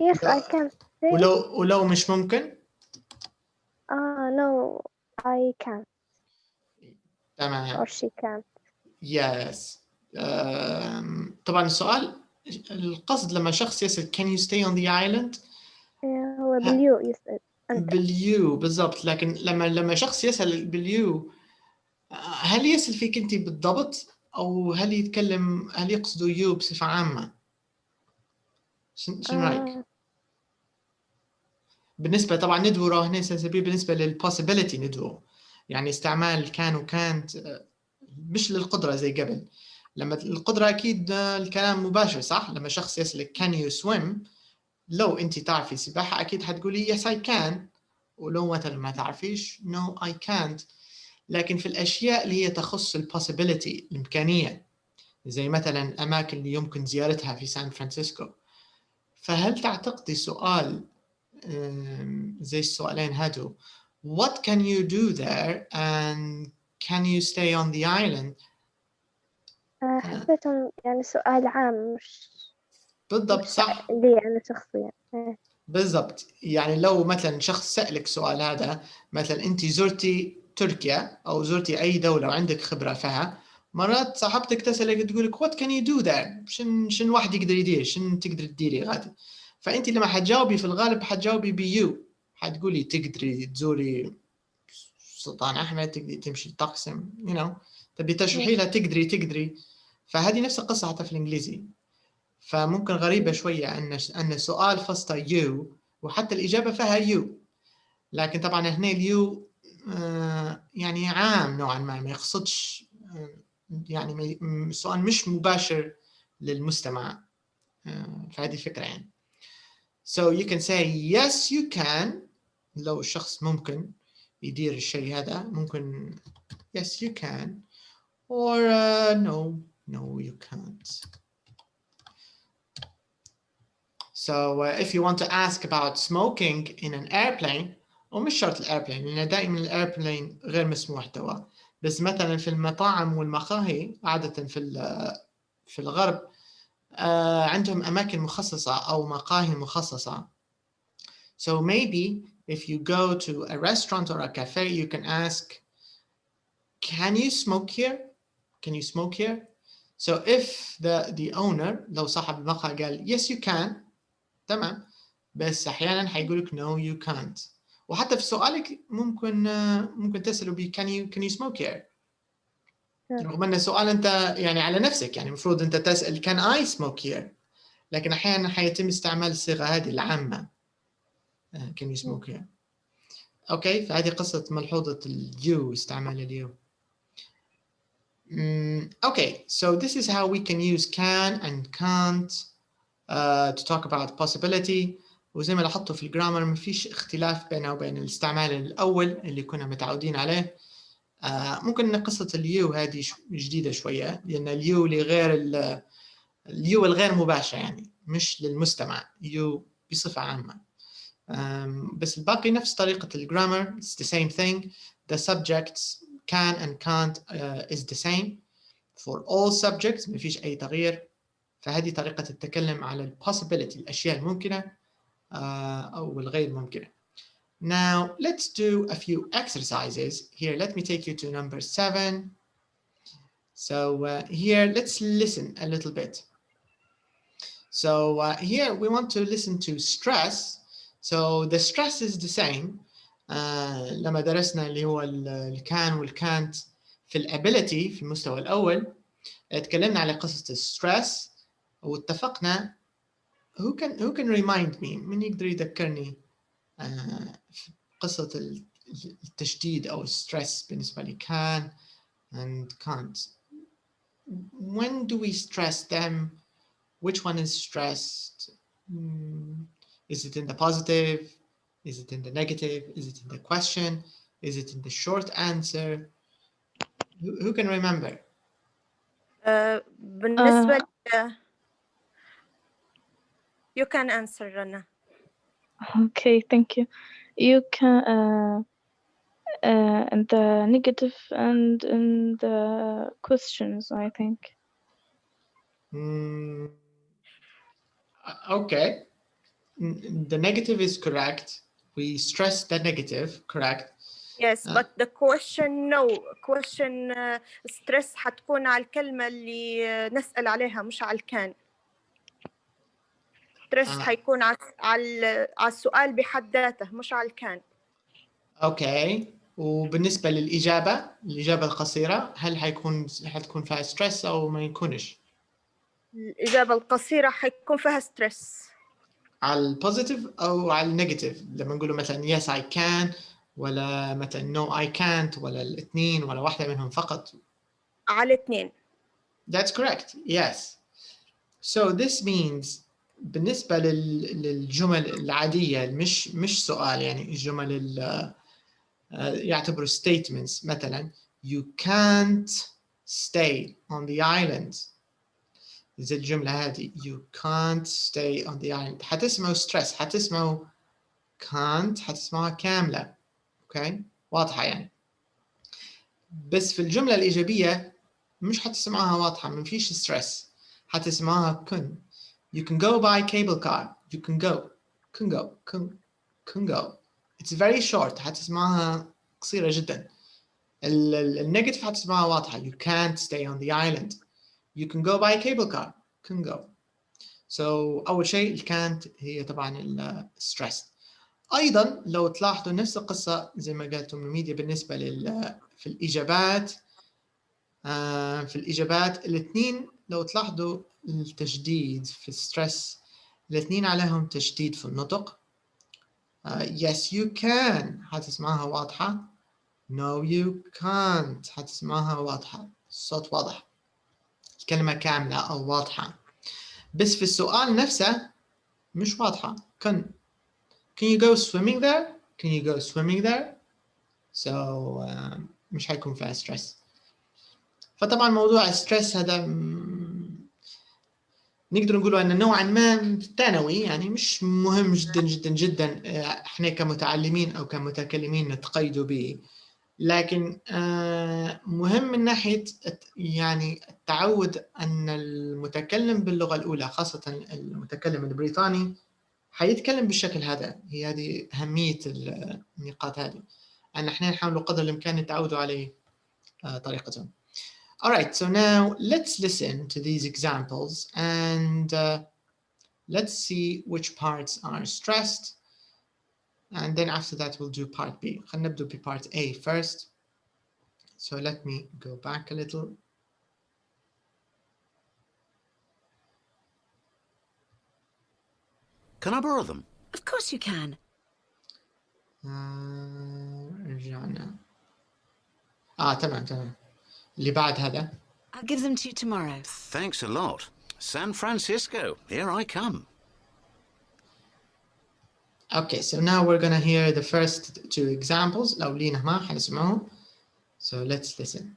yes I can say ولو مش ممكن no I can't تمام or she can't. yes طبعا السؤال القصد لما شخص يسأل can you stay on the island هو باليو يسأل أنت. باليو بالضبط، لكن لما شخص يسأل باليو هل يسأل فيك أنت بالضبط أو هل يقصد يو بصفة عامة؟ شنو رأيك؟ بالنسبة طبعا ندور هنا سنسبيل بالنسبة للpossibility ندور يعني استعمال كان وكانت مش للقدرة زي قبل. لما القدرة أكيد الكلام مباشر صح؟ لما شخص يسألك can you swim لو أنت تعرفي سباحة أكيد حتقولي yes I can، ولو مثلا ما تعرفيش no I can't. لكن في الأشياء اللي هي تخص possibility الإمكانية زي مثلا الأماكن اللي يمكن زيارتها في سان فرانسيسكو، فهل تعتقدي سؤال زي السؤالين هادو what can you do there and can you stay on the island حسيتهم يعني سؤال عام مش بالضبط صح لي أنا شخصيا. بالضبط. يعني لو مثلا شخص سألك سؤال هذا مثلا أنت زرتي تركيا أو زرتي أي دولة وعندك خبرة فيها، مرات صاحبتك تسألك تقولك what can you do there شن واحد يقدر يدير شن تقدر تديري غادي، فأنت لما حتجاوبي في الغالب حتجاوبي بيو، حتقولي تقدري تزوري سلطان أحمد، تقدري تمشي تقسم تبي تشرحي لها تقدري، فهذه نفس القصة حتى في الإنجليزي. فممكن غريبة شوية أن السؤال فسطه يو وحتى الإجابة فيها يو، لكن طبعا هنا اليو يعني عام نوعا ما يقصدش يعني السؤال مش مباشر للمستمع، فهذه الفكرة يعني. So you can say yes you can لو الشخص ممكن يدير الشيء هذا ممكن yes you can or no you can't. So if you want to ask about smoking in an airplane ومش شرط الأيربلين لأن دائما الأيربلين غير مسموح توا، بس مثلا في المطاعم والمقاهي عادة في الغرب عندهم أماكن مخصصة أو مقاهي مخصصة. So maybe if you go to a restaurant or a cafe you can ask can you smoke here? Can you smoke here? So if the owner لو صاحب المقهى قال yes you can تمام، بس أحيانا حيقولك no you can't. وحتى في سؤالك ممكن تسأله ب can you smoke here؟ رغم أن السؤال أنت يعني على نفسك يعني المفروض أنت تسأل can I smoke here؟ لكن أحيانا حيتم استعمال الصيغة هذه العامة can you smoke here؟ أوكي، فهذه قصة ملحوظة اليو استعمال اليو. Okay, so this is how we can use can and can't to talk about possibility. وزي ما لاحظتوا في الجرامر ما فيش اختلاف بينه وبين الاستعمال الأول اللي كنا متعودين عليه. ممكن أن قصة اليو هذه جديدة شوية لأن اليو اليو الغير مباشر يعني مش للمستمع يو بصفة عامة. بس الباقي نفس طريقة الجرامر it's the same thing. The subjects can and can't is the same for all subjects ما فيش أي تغيير. فهذه طريقة التكلم على possibility الأشياء الممكنة أو الغير ممكنة. Now let's do a few exercises. Here let me take you to number 7. So here let's listen a little bit. So here we want to listen to stress. So the stress is the same. لما درسنا اللي هو الكان والكانت في الابيليتي في المستوى الأول اتكلمنا على قصة الستريس واتفقنا who can remind me من يقدر يذكرني في قصة التشديد أو الستريس بالنسبة لي can and can't. When do we stress them? Which one is stressed? Is it in the positive? Is it in the negative? Is it in the question? Is it in the short answer? Who can remember? بالنسبة you can answer Rana. Okay, thank you. You can in the negative and in the questions, I think. Okay. The negative is correct. We stress the negative, correct? Yes, but the question no. Question stress حتكون على الكلمة اللي نسأل عليها مش على الكان. stress حيكون على السؤال بحد ذاته مش على الكان. Okay. وبالنسبة للإجابة القصيرة هل حتكون فيها stress أو ما يكونش؟ الإجابة القصيرة حيكون فيها stress. على البوزيتيف أو على النيجاتيف؟ لما نقوله مثلا yes I can ولا مثلا no I can't ولا الاثنين ولا واحدة منهم فقط؟ على الاثنين. That's correct. Yes. So this means بالنسبة للجمل العادية مش سؤال، يعني الجمل يعتبروا statements. مثلا you can't stay on the island. زي الجملة هذه you can't stay on the island. حتسمعوا stress، حتسمعوا can't، حتسمعها كاملة. اوكي واضحة يعني. بس في الجملة الإيجابية مش حتسمعها واضحة، ما فيش stress، حتسمعها كن. You can go by cable car. You can go. Can go. It's very short. حتسمعها قصيرة جدا. النيجاتيف حتسمعها واضحة. You can't stay on the island. You can go by cable car. Can go. So أول شيء can't هي طبعا stressed. أيضا لو تلاحظوا نفس القصة زي ما قالت أم ميديا بالنسبة في الإجابات. في الإجابات الاثنين لو تلاحظوا التشديد في الستريس الاثنين عليهم تشديد في النطق. Yes you can حتسمعها واضحة. No you can't حتسمعها واضحة، الصوت واضح، الكلمة كاملة أو واضحة. بس في السؤال نفسه مش واضحة. Can you go swimming there? Can you go swimming there? So مش حيكون فيها stress. فطبعا موضوع الستريس هذا نقدر نقوله أنه نوعا ما ثانوي، يعني مش مهم جدا جدا جدا احنا كمتعلمين أو كمتكلمين نتقيدوا به، لكن مهم من ناحية يعني التعود أن المتكلم باللغة الأولى خاصة المتكلم البريطاني حيتكلم بالشكل هذا. هي هذه أهمية النقاط هذه، أن احنا نحاول قدر الإمكان نتعودوا عليه طريقتهم. All right, so now let's listen to these examples and let's see which parts are stressed, and then after that we'll do part B. خلينا نبدأ ب part A first. So let me go back a little. Can I borrow them? Of course you can. رجعنا. تمام. اللي بعد هذا. I'll give them to you tomorrow. Thanks a lot. San Francisco, here I come. Okay, so now we're gonna hear the first two examples. لو لينا ما حنسمعهم. So let's listen.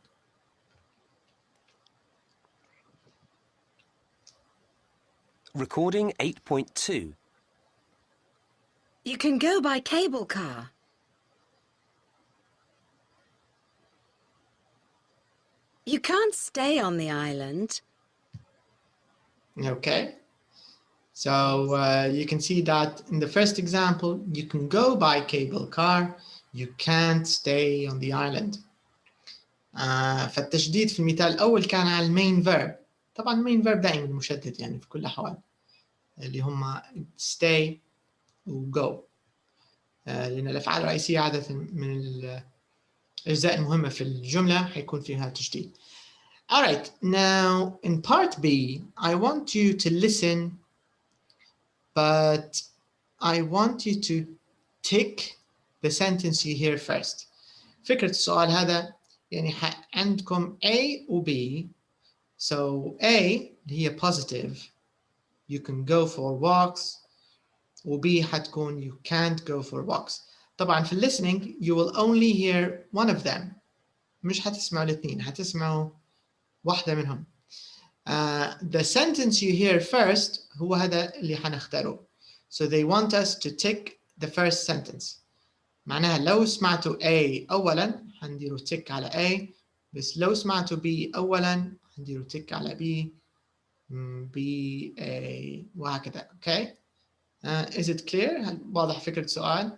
Recording 8.2. You can go by cable car. You can't stay on the island. Okay. So you can see that in the first example, you can go by cable car, you can't stay on the island. فالتشديد في المثال الأول كان على المين فيرب. طبعا المين فيرب دائما مشدد يعني في كل الأحوال، اللي هم stay و go، لأن الأفعال الرئيسية عادة من الأجزاء المهمة في الجملة حيكون فيها تشديد. All right, now in part B, I want you to listen, but I want you to tick the sentence you hear first. فكرة السؤال هذا يعني عندكم A و B. So A هي positive, you can go for walks, و B حتكون you can't go for walks. طبعا في listening you will only hear one of them. مش حتسمعوا الاثنين، حتسمعوا واحدة منهم. The sentence you hear first هو هذا اللي حنختاره. So they want us to tick the first sentence. معناها لو سمعتوا A أولا حنديروا تك على A، بس لو سمعتوا B أولا حنديروا تك على B، B A وهكذا. أوكي. Is it clear؟ هل واضح فكرة السؤال؟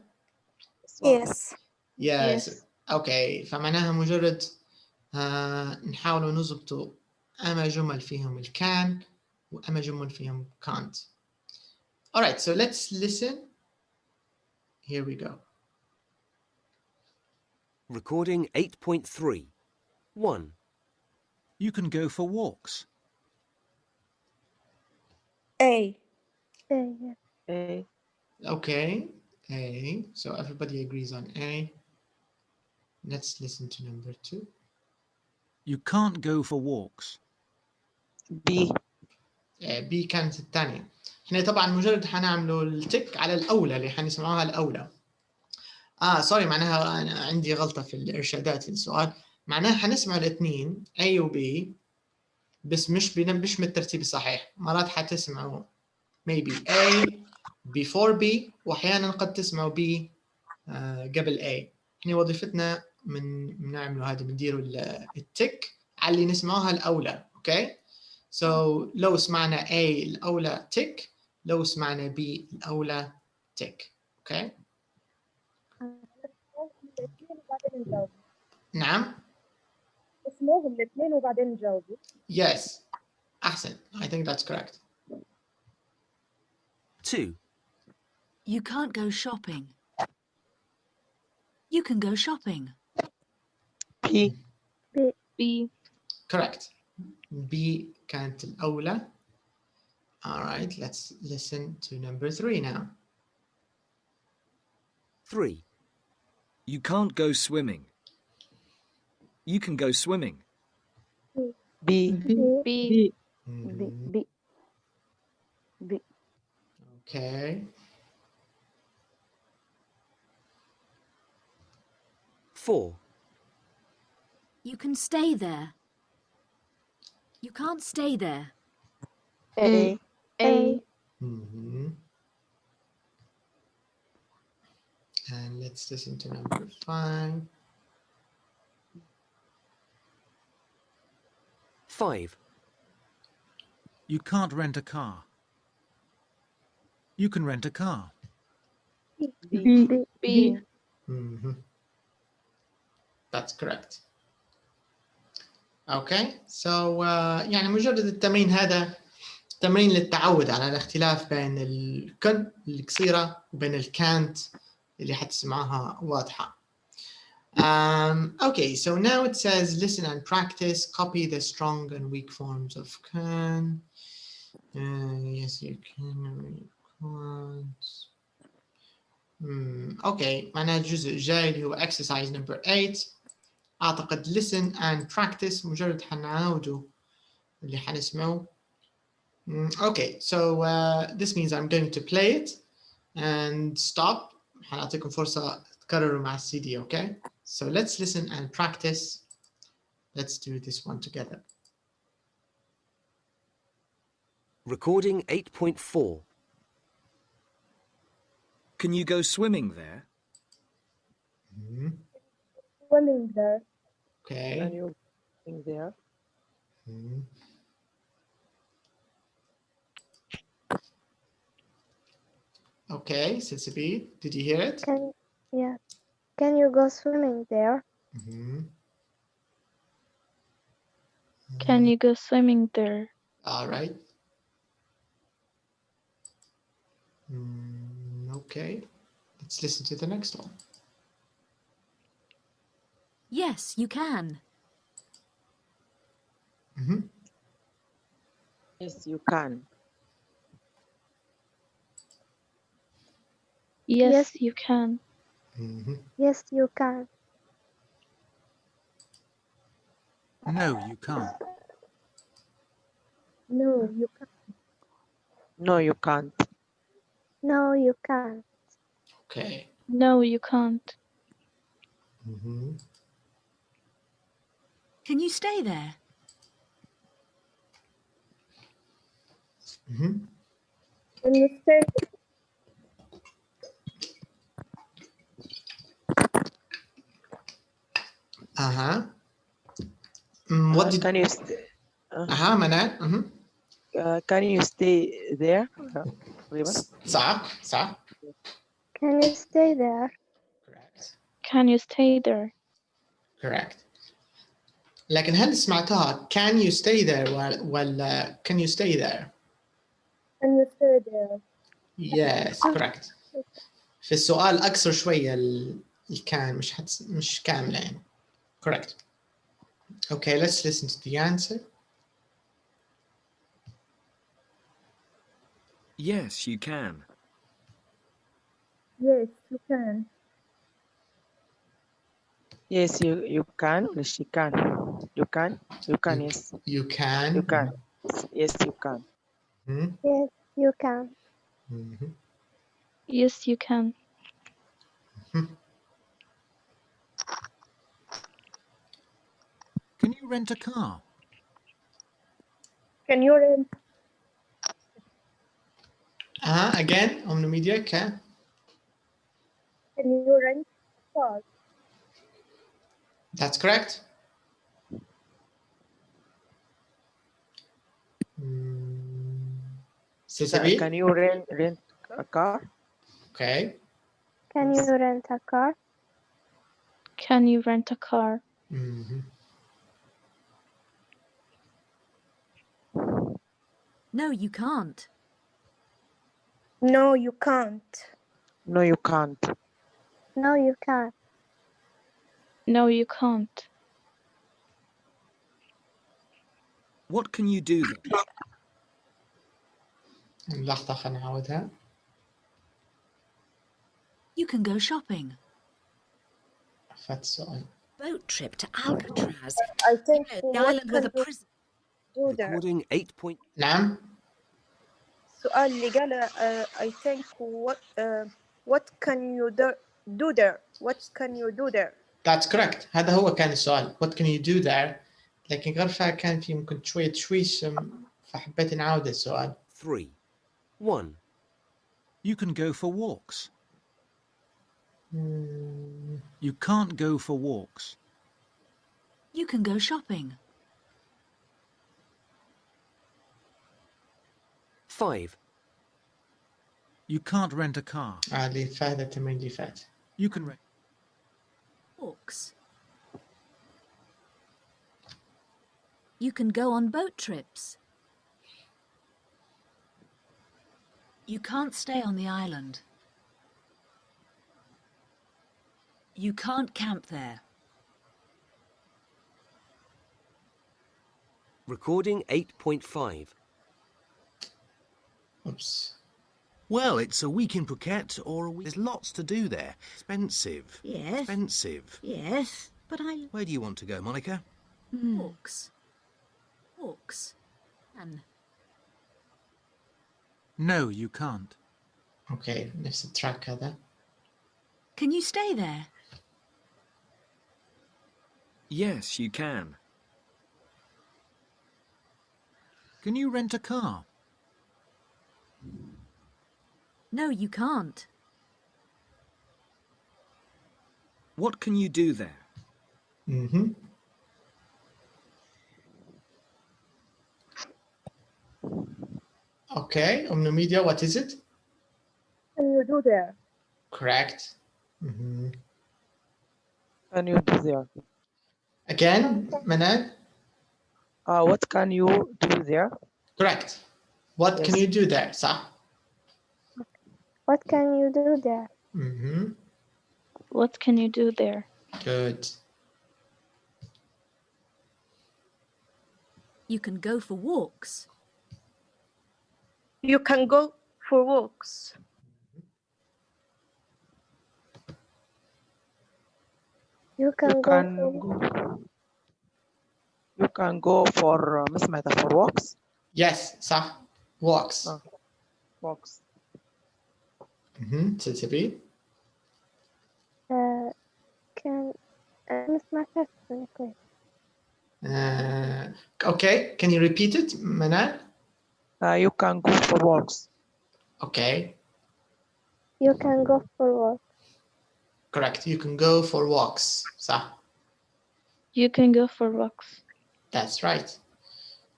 Yes. Yes. أوكي. فمعناها مجرد نحاولوا نضبطوا أما جمل فيهم الكان وأما جمل فيهم can't. Alright, so let's listen. Here we go. Recording 8.3. 1. You can go for walks. A. A. Okay, A. So everybody agrees on A. Let's listen to number 2. You can't go for walks. B. B كانت الثانية. احنا طبعا مجرد حنعملوا التك على الأولى اللي حنسمعوها الأولى. سوري، معناها أنا عندي غلطة في الإرشادات للسؤال. معناها حنسمع الاثنين A و B، بس مش بالترتيب الصحيح. مرات حتسمعوا maybe A before B، وأحيانا قد تسمعوا B قبل A. احنا وظيفتنا من نعملوا هذه، بنديروا التك على اللي نسمعوها الأولى. أوكي. So لو سمعنا A الأولى تك، لو سمعنا B الأولى تك. أوكي. نعم. اسموهم الاثنين وبعدين نجاوبوا. Yes. أحسن. I think that's correct. 2. You can't go shopping. You can go shopping. B. B. Correct. B كانت الأولى. All right, let's listen to number 3 now. 3. You can't go swimming. You can go swimming. B. B. B. Okay. 4. You can stay there. You can't stay there. A. A. And let's listen to number 5. 5. You can't rent a car. You can rent a car. B. B. That's correct. Okay, so يعني مجرد التمرين هذا تمرين للتعود على الاختلاف بين الكن القصيرة وبين الكانت اللي حتسمعها واضحة. Okay, so now it says listen and practice. Copy the strong and weak forms of can. Yes, you can. You can't. Okay, معناها الجزء الجاي اللي هو exercise number 8. أعتقد listen and practice مجرد حنعاودوا اللي حنسمعه. Okay, so this means I'm going to play it and stop. حنعطيكم فرصة تكرروا مع الCD. Okay, so let's listen and practice. Let's do this one together. Recording 8.4. Can you go swimming there? Swimming there. Okay. Can you sing there? Okay, Sisibi, did you hear it? Can you go swimming there? Can you go swimming there? All right. Okay, let's listen to the next one. Yes, you can. Yes, you can. Yes, you can. Yes, you can. No, you can't. No, you can't. No, you can't. No, you can't. Okay. No, you can't. Can you stay there? Can you stay? What did Can you stay? منال. Can you stay there? تقريبا. صح. Can you stay there? Correct. Can you stay there? Correct. لكن هل سمعتها can you stay there ولا can you stay there؟ Can you stay there? Yes, correct. في السؤال أكثر شوية الكان مش كاملة يعني. Correct. Okay, let's listen to the answer. Yes, you can. Yes, you can. Yes, you can. She can. You can. You can. Yes. You can. You can. Yes, you can. Yes, you can. Yes, you can. Can you rent a car? Can you rent? Again, on the media, can you rent car? That's correct. Can you rent a car? Okay. Can you rent a car? Can you rent a car? No, you can't. No, you can't. No, you can't. No, you can't. No, you can't. What can you do then? لحظة خلنا نعودها. You can go shopping. فات السؤال. Boat trip to Alcatraz. I think The island with a prison. do there. Recording 8. نعم. السؤال اللي قاله I think what can you do there? What can you do there? That's correct. هذا هو كان السؤال. What can you do there? لكن غرفة كان في ممكن شوية تشويش فحبيت نعاود السؤال. 3, 1. You can go for walks. You can't go for walks. You can go shopping. 5. You can't rent a car. اللي فات التمرين اللي فات. You can rent. Walks. You can go on boat trips. You can't stay on the island. You can't camp there. Recording 8.5. Oops. Well, it's a week in Phuket or a week. There's lots to do there. Expensive. Yes. Expensive. Yes, but Where do you want to go, Monica? Walks. Walks. And No, you can't. Okay, نفس التراك هذا. can you stay there? Yes, you can. Can you rent a car? No, you can't. What can you do there? Okay, Omnomedia, what is it? Can you do there? Correct. Can you do there? Again, Manal? What can you do there? Correct. What can you do there? صح. What can you do there? What can you do there? Good. You can go for walks. You can go for walks. You can go for ما سمعتها for walks. Yes, صح. Walks. Walks. سلسبيل. can ما سمعتها كويس. Okay, can you repeat it, Manal? You can go for walks. Okay, You can go for walks. correct. You can go for walks. صح. You can go for walks. That's right.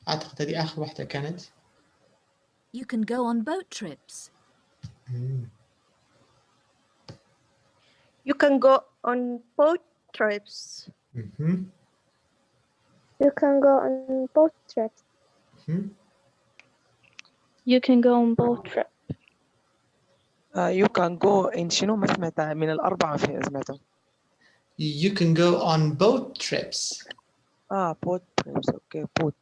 أعتقد هذه آخر واحدة كانت. You can go on boat trips. You can go on boat trips. You can go on boat trips. You can go on boat trip. You can go in شنو ما سمعتها من الأربعة في سمعتها. You can go on boat trips. boat trips. Okay, boat.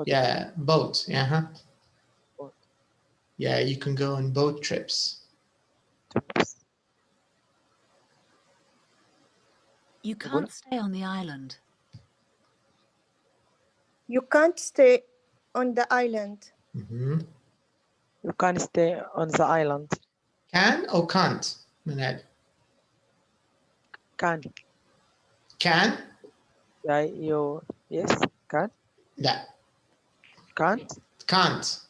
Yeah, boat. Yeah. Huh? Boat. Yeah, you can go on boat trips. You can't stay on the island. You can't stay on the island. You can't stay on the island. Can or can't? Manal. Can. Can? Yeah, yes, can. لا. Can't. Can't.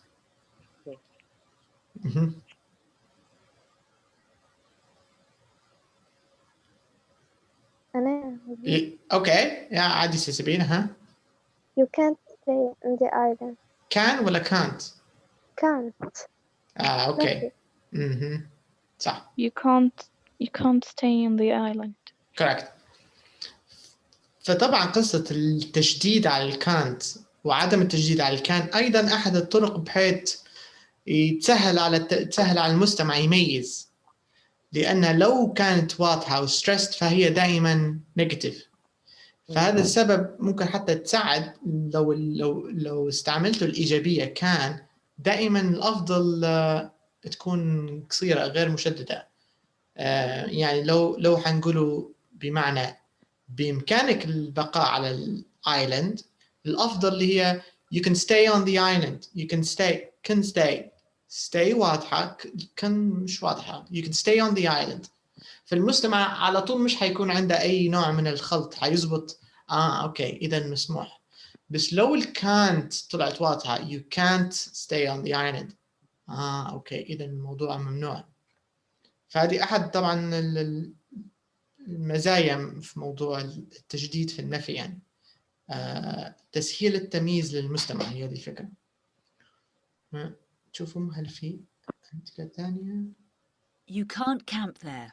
Okay. Okay. Yeah, عادي سيسبين ها. You can't stay on the island. Can ولا can't? Can't. Okay. صح. You can't stay on the island. Correct. فطبعا قصة التشديد على الكانت وعدم التشديد على الكان أيضا أحد الطرق بحيث تسهل على المستمع يميز، لأن لو كانت واضحة وستريسد فهي دائما نيجاتيف. فهذا السبب ممكن حتى تساعد لو استعملته الإيجابية كان دائما الأفضل تكون قصيرة غير مشددة. يعني لو حنقوله بمعنى بإمكانك البقاء على الآيلاند، الأفضل اللي هي you can stay on the island. You can stay واضحة كان مش واضحة. You can stay on the island. فالمستمع على طول مش حيكون عنده أي نوع من الخلط، حيزبط أوكي إذا مسموح. بس لو الكانت طلعت واضحة you can't stay on the island أوكي إذا الموضوع ممنوع. فهذه أحد طبعا المزايا في موضوع التجديد في النفي، يعني تسهيل التمييز للمستمع، هي هذه الفكرة. تشوفوا هل في أمثلة ثانية؟ You can't camp there.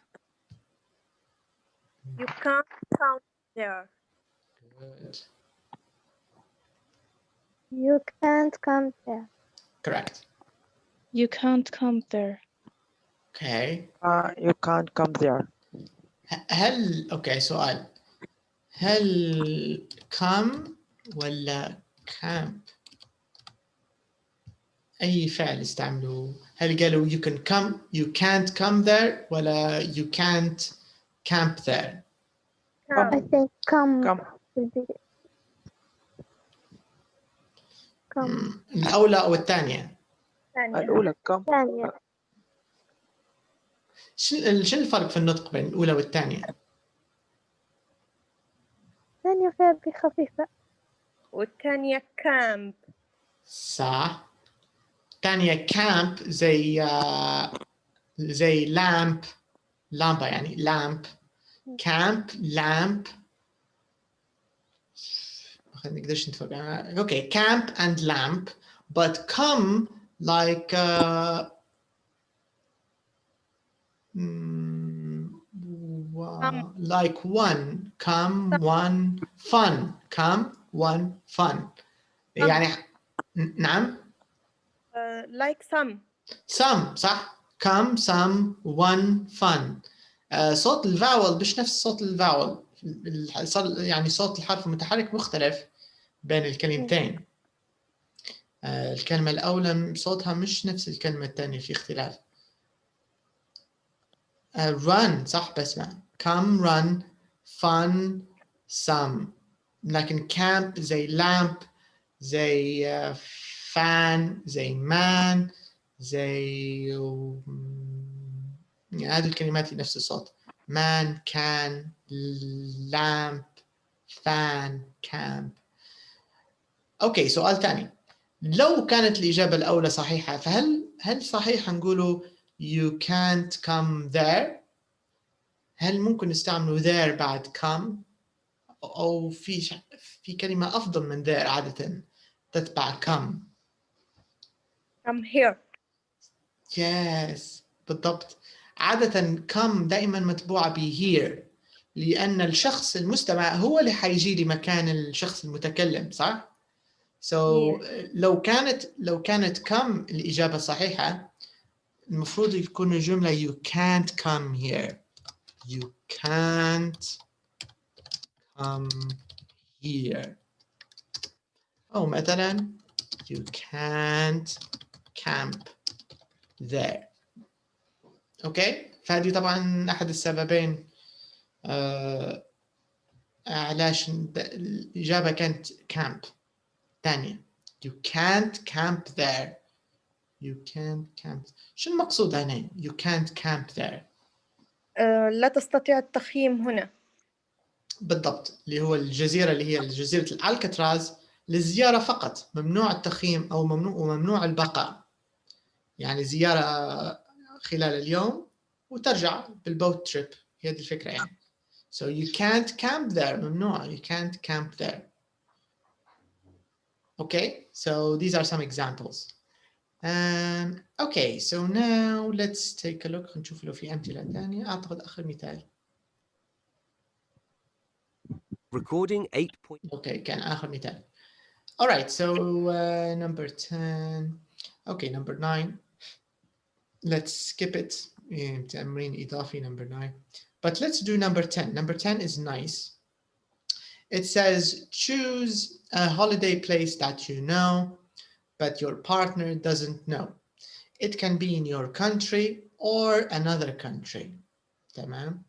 You can't camp there. Good. You can't camp there. Correct. You can't camp there. Okay. You can't come there. هل أوكي سؤال، هل come ولا camp أي فعل استعملوا؟ هل قالوا you can come you can't come there ولا you can't camp there؟ I think come. الأولى أو الثانية؟ الأولى come. ثانية. شنو الفرق في النطق بين الأولى والثانية؟ ثانية فيها خفيفة. والثانية camp. صح. الثانية camp زي لامبة يعني lamp. camp lamp. ما نقدرش نتفرق. Okay, camp and lamp, but come like like one, come one fun, come one fun. يعني نعم. Like some. Some صح. come some one fun. صوت الفاول مش نفس صوت الفاول، يعني صوت الحرف المتحرك مختلف بين الكلمتين. الكلمة الأولى صوتها مش نفس الكلمة الثانية، في اختلاف. run صح بسمع come run fun some، لكن camp زي lamp زي fan زي man زي يعني هذه الكلمات نفس الصوت man can lamp fan camp. أوكي سؤال ثاني، لو كانت الإجابة الأولى صحيحة فهل صحيح نقوله you can't come there؟ هل ممكن نستعملوا there بعد come أو في كلمة أفضل من there عادة تتبع come. I'm here. Yes بالضبط. عادة come دائما متبوعة ب here لأن الشخص المستمع هو اللي حيجي لمكان الشخص المتكلم صح؟ So لو كانت come الإجابة صحيحة المفروض يكون الجملة you can't come here. You can't come here. أو مثلا you can't camp there. أوكي؟ فهذه طبعا أحد السببين علاش الإجابة كانت camp. ثانية you can't camp there. You can't camp. شو المقصود هنا؟ You can't camp there. لا تستطيع التخييم هنا. بالضبط اللي هو الجزيرة اللي هي جزيرة الألكاتراز للزيارة فقط، ممنوع التخييم أو ممنوع البقاء. يعني زيارة خلال اليوم وترجع بالبوت تريب، هي هذه الفكرة يعني. So you can't camp there. ممنوع. You can't camp there. Okay, so these are some examples. Okay, so now let's take a look. نشوف لو في أمثلة ثانية. أعتقد آخر مثال. Recording 8. Okay, كان آخر مثال. All right, so number 10. Okay, number 9. Let's skip it. تمرين إضافي number 9. But let's do number 10. Number 10 is nice. It says choose a holiday place that you know, but your partner doesn't know. It can be in your country or another country. تمام.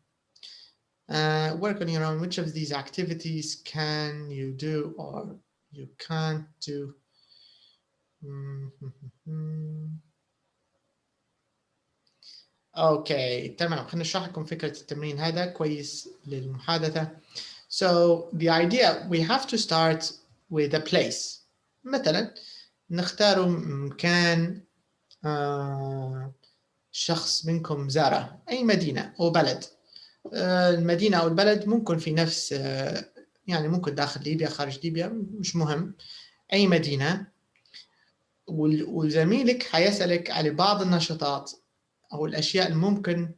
Work on your own. Which of these activities can you do or you can't do? Okay, تمام. خلينا نشرح لكم فكرة التمرين هذا كويس للمحادثة. So the idea, we have to start with a place. مثلا نختار مكان شخص منكم زاره، أي مدينة أو بلد. المدينة أو البلد ممكن في نفس يعني ممكن داخل ليبيا خارج ليبيا مش مهم، أي مدينة. وزميلك حيسألك على بعض النشاطات أو الأشياء الممكن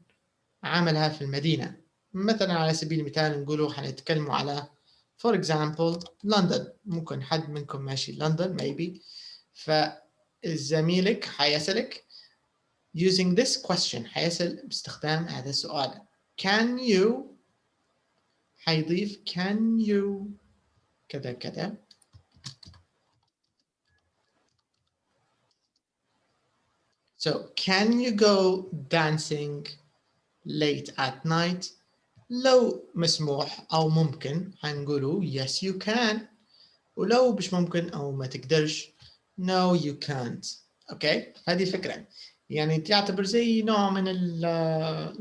عملها في المدينة. مثلا على سبيل المثال نقولوا حنتكلموا على for example لندن. ممكن حد منكم ماشي لندن maybe. فالزميلك حيسألك using this question. حيسأل باستخدام هذا السؤال. Can you حيضيف can you كذا كذا. So can you go dancing late at night? لو مسموح أو ممكن حنقولوا yes you can. ولو مش ممكن أو ما تقدرش no you can't. okay هذه الفكرة. يعني تعتبر زي نوع من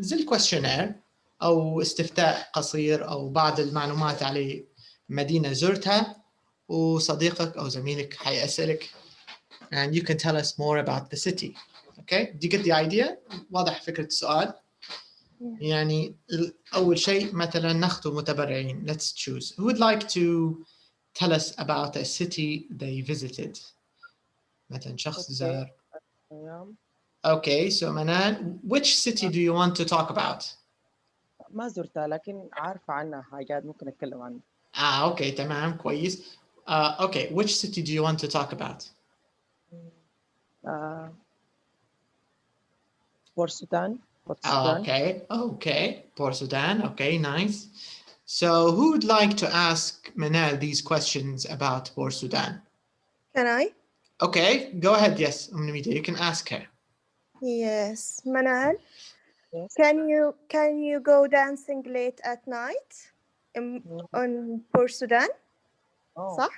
زي الكويستشنير أو استفتاء قصير أو بعض المعلومات على مدينة زرتها وصديقك أو زميلك حيسألك and you can tell us more about the city. okay do you get the idea؟ واضح فكرة السؤال؟ يعني أول شيء مثلا ناخذ متبرعين. Let's choose. Who would like to tell us about a city they visited؟ مثلا شخص زار. Okay, so Manan, which city do you want to talk about؟ ما زرتها لكن عارفة عنها حاجات ممكن أتكلم عنها. Okay, تمام كويس. Okay, which city do you want to talk about؟ Port Sudan. Okay, Port Sudan. Okay, nice. So who would like to ask Manal these questions about Port Sudan? Can I? Okay, go ahead. Yes, you can ask her. Yes, Manal. Yes. Can you go dancing late at night on Port Sudan? صح؟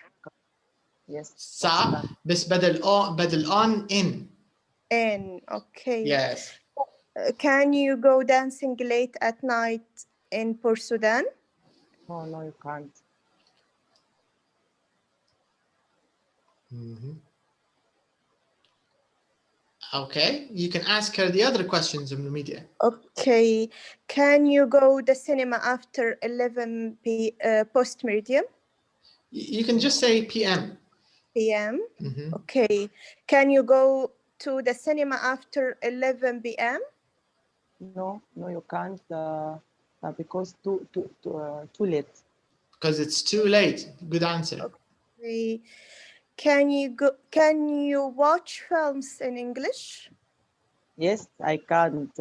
Yes. صح بس بدل on in. Okay. Yes. Can you go dancing late at night in Port Sudan? Oh no, you can't. Okay, you can ask her the other questions in the media. Okay. Can you go the cinema after 11 post meridian? You can just say PM. PM. Okay. Can you go to the cinema after 11 p.m.? No, you can't because too late. Because it's too late. Good answer. Okay. Can you watch films in English? Yes, I can't,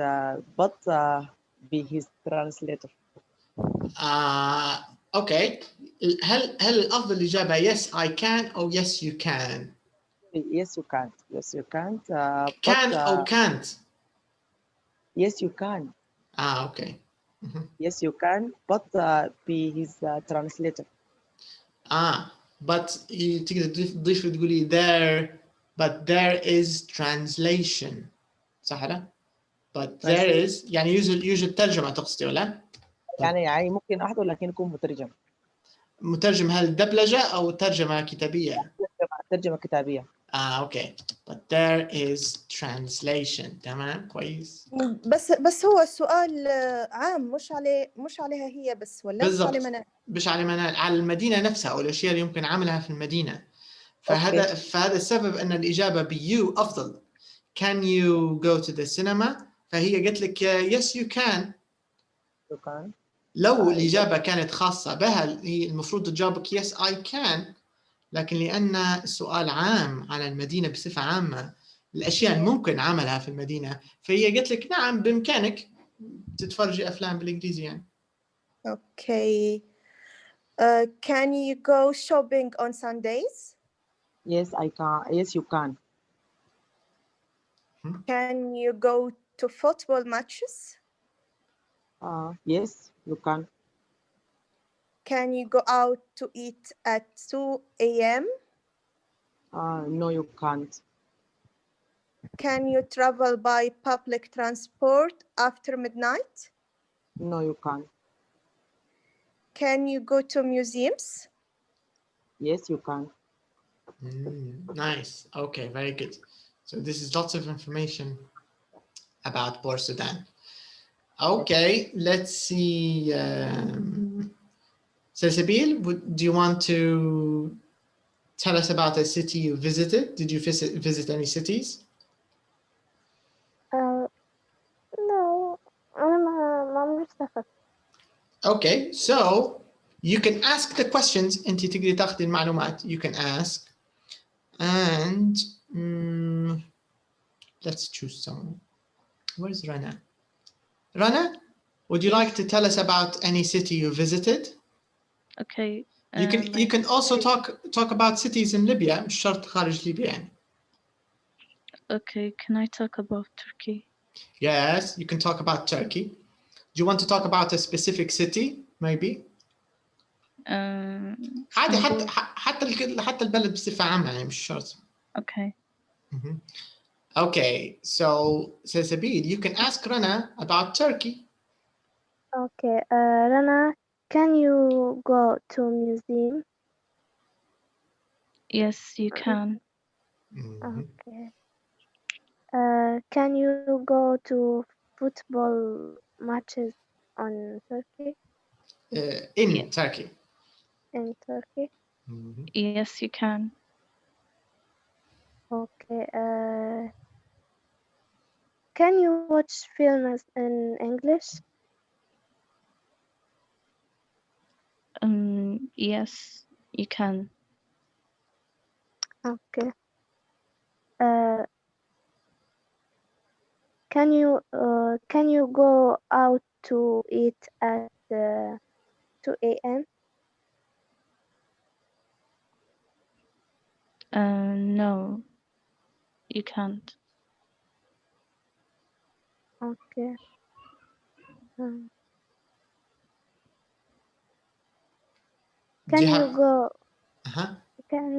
but be his translator. Okay. هل الأفضل الإجابة yes I can أو yes you can? Yes, you can't. Yes, you can't. Can or can't? Yes, you can. Okay. Yes, you can, but be his translator. But تقدر تضيف تقولي there, but there is translation. صح لا؟ But there is يعني يوجد ترجمة تقصدي ولا؟ يعني ممكن أحضر لكن يكون مترجم. مترجم هل دبلجة أو ترجمة كتابية؟ ترجمة كتابية. Okay. But there is translation. تمام كويس. بس هو السؤال عام مش عليها هي بس ولا مش على منال؟ مش على منال، على المدينة نفسها أو الأشياء اللي يمكن عملها في المدينة. فهذا السبب أن الإجابة بيو أفضل. Can you go to the cinema؟ فهي قلت لك yes you can. You can. لو الإجابة كانت خاصة بها هي المفروض تجاوبك yes I can. لكن لأن السؤال عام على المدينة بصفة عامة، الأشياء ممكن عملها في المدينة، فهي قلت لك نعم بإمكانك تتفرجي أفلام بالإنجليزي يعني. Okay. Can you go shopping on Sundays? Yes, I can. Yes, you can. Can you go to football matches? Yes, you can. Can you go out to eat at 2 a.m.? No, you can't. Can you travel by public transport after midnight? No, you can't. Can you go to museums? Yes, you can. Nice. Okay, very good. So this is lots of information about Port Sudan. Okay, let's see. Salsabil, do you want to tell us about a city you visited? Did you visit any cities? No, أنا ما استفدت. Okay, so you can ask the questions. أنت تقدري تاخذي المعلومات. You can ask, and let's choose someone. Where's Rana? Rana, would you like to tell us about any city you visited? Okay. You can also talk about cities in Libya. مش شرط خارج ليبيا يعني. Okay, can I talk about Turkey? Yes, you can talk about Turkey. Do you want to talk about a specific city, maybe? عادي حتى البلد بصفة عامة يعني مش شرط. Okay. Okay, so Sabid, you can ask Rana about Turkey. Okay, Rana, can you go to museum? Yes, you can. Okay. Can you go to football matches on Turkey? In Turkey. In Turkey? Yes, you can. Okay. Can you watch films in English? Yes, you can. Okay. Can you go out to eat at 2 a.m.? No, you can't. Okay. Can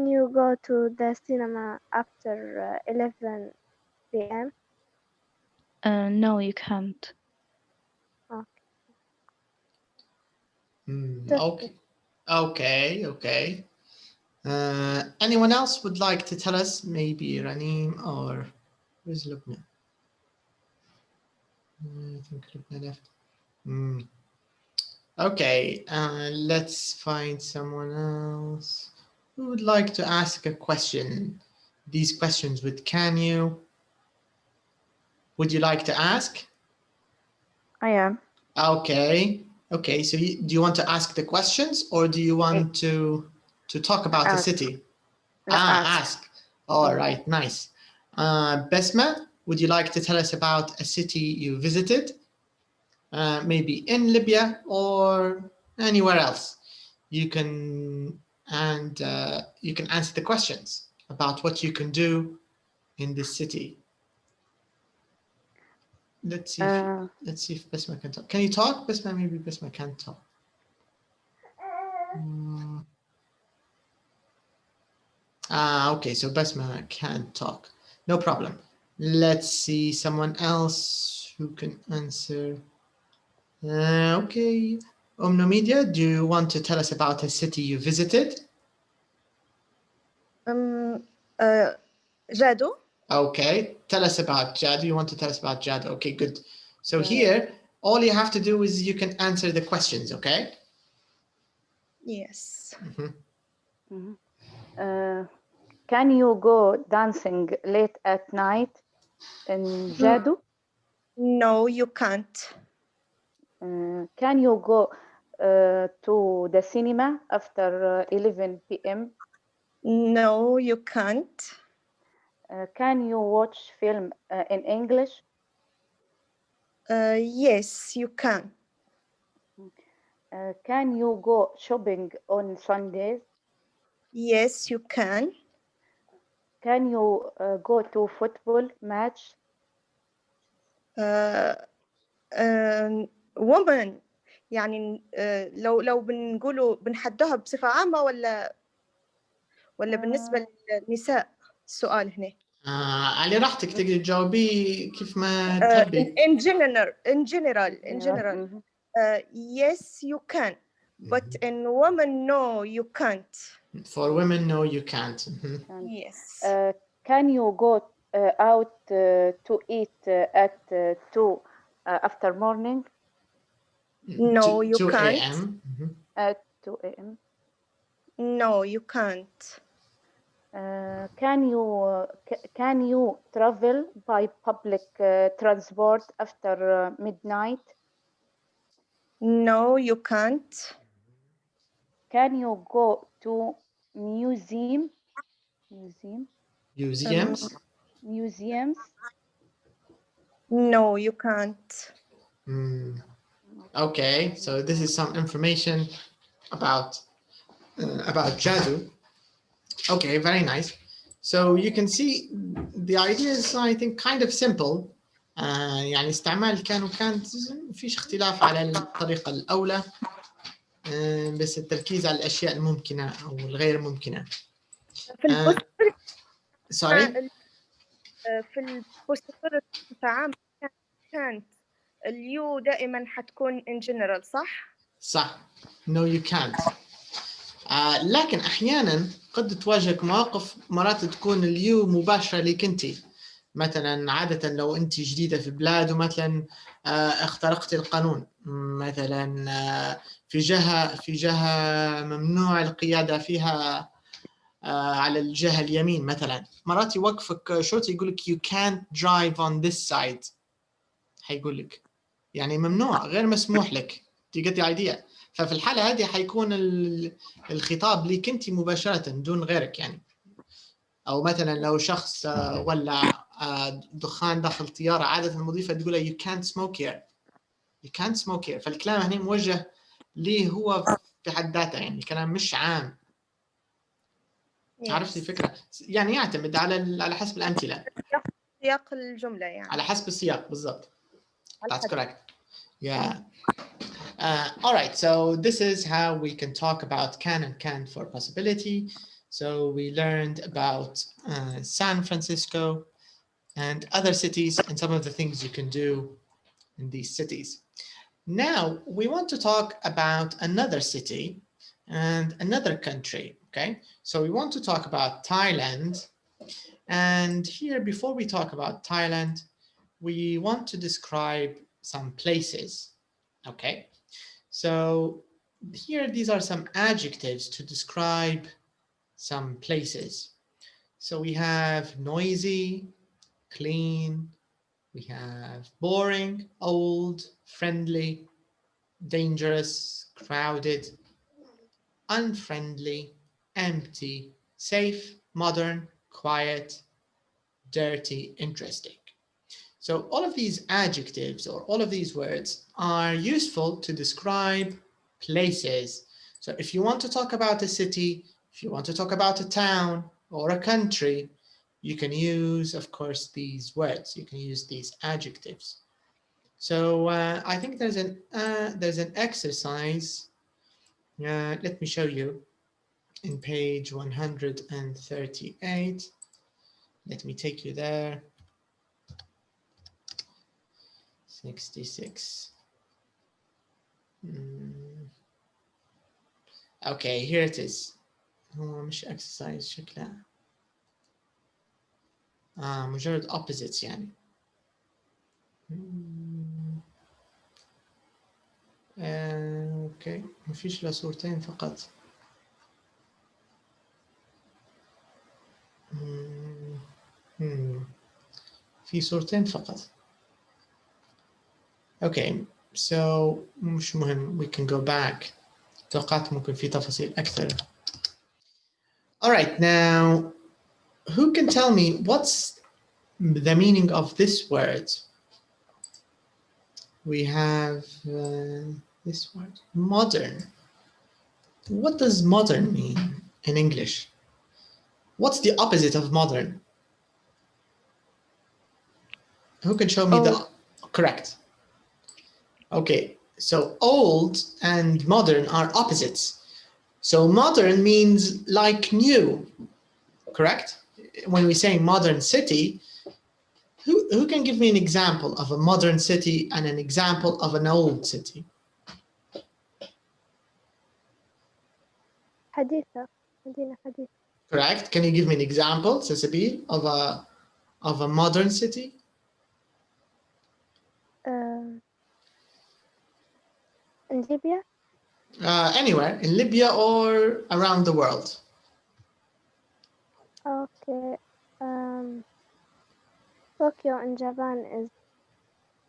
you go to the cinema after 11 p.m.? No, you can't. Okay. Anyone else would like to tell us? Maybe Ranim or Where's Lubna? I think Lubna left. Okay, let's find someone else who would like to ask a question. These questions with can you? Would you like to ask? I am. Okay. Okay. So do you want to ask the questions or do you want to talk about the city? Ask. All right. Nice. Besma, would you like to tell us about a city you visited? Maybe in Libya or anywhere else. You can answer the questions about what you can do in this city. Let's see if Besma can talk. Can you talk, Besma? Maybe Besma can't talk. Okay, so Besma can't talk. No problem. Let's see someone else who can answer. Okay. Media, do you want to tell us about a city you visited? Jadu. Okay, tell us about Jadu. You want to tell us about Jadu? Okay, good. So here, all you have to do is you can answer the questions, okay? Yes. Can you go dancing late at night in Jadu? No, you can't. Can you go to the cinema after 11 p.m.? No, you can't. Can you watch film in English? Yes, you can. Can you go shopping on Sundays? Yes, you can. Can you go to football match? woman يعني لو بنقوله بنحدوها بصفة عامة ولا بالنسبة للنساء السؤال هنا؟ على راحتك تقدر تجاوبيه كيف ما تحبي. In general. Yes, you can. But in women, no, you can't. For women, no, you can't. Yes. Can you go out to eat at 2 after morning? No, you 2 can't. a.m. At 2 a.m. No, you can't. Can you travel by public transport after midnight? No, you can't. Can you go to museums? No, you can't. Okay, so this is some information about Jadu. Okay, very nice. So you can see the idea is, I think, kind of simple. يعني استعمال كان وكانت فيش اختلاف على الطريقة الأولى، بس التركيز على الأشياء الممكنة أو الغير ممكنة. في البوستيريور عام كانت اليو دائما حتكون in general صح؟ No you can't. لكن أحيانا قد تواجهك مواقف مرات تكون اليو مباشرة لك أنت. مثلا عادة لو أنت جديدة في بلاد ومثلا اخترقت القانون، مثلا في جهة ممنوع القيادة فيها على الجهة اليمين مثلا، مرات يوقفك شرطي يقول لك you can't drive on this side. حيقول لك يعني ممنوع، غير مسموح لك. you get the idea. ففي الحالة هذه حيكون الخطاب ليك أنت مباشرة دون غيرك يعني. أو مثلا لو شخص ولع دخان داخل طيارة، عادة المضيفة تقول you can't smoke here. You can't smoke here. فالكلام هنا موجه ليه هو في حد ذاته، يعني الكلام مش عام. عرفتي الفكرة؟ يعني يعتمد على حسب الأمثلة. سياق الجملة يعني. على حسب السياق بالضبط. That's correct. Yeah. All right. So this is how we can talk about can and can't for possibility. So we learned about San Francisco and other cities and some of the things you can do in these cities. Now we want to talk about another city and another country. Okay. So we want to talk about Thailand And here, before we talk about Thailand, we want to describe some places, okay? So here, these are some adjectives to describe some places. So we have noisy, clean, we have boring, old, friendly, dangerous, crowded, unfriendly, empty, safe, modern, quiet, dirty, interesting. So all of these adjectives or all of these words are useful to describe places. So if you want to talk about a city, if you want to talk about a town or a country, you can use, of course, these words. You can use these adjectives. So I think there's an exercise. Let me show you in page 138. Let me take you there. 66. Okay, here it is. هو مش exercise شكلها. مجرد opposites يعني. اوكي مفيش لا صورتين فقط. في صورتين فقط. Okay, so مش مهم, we can go back. توقعت ممكن في تفاصيل أكثر. All right, now who can tell me what's the meaning of this word? We have this word, modern. What does modern mean in English? What's the opposite of modern? Who can show me the correct? Okay, so old and modern are opposites. So modern means like new, correct? When we say modern city, who can give me an example of a modern city and an example of an old city? حديثة. مدينة حديثة. Correct. Can you give me an example, Sasabil, of a modern city? In Libya? Anywhere, in Libya or around the world. Okay. Tokyo in Japan is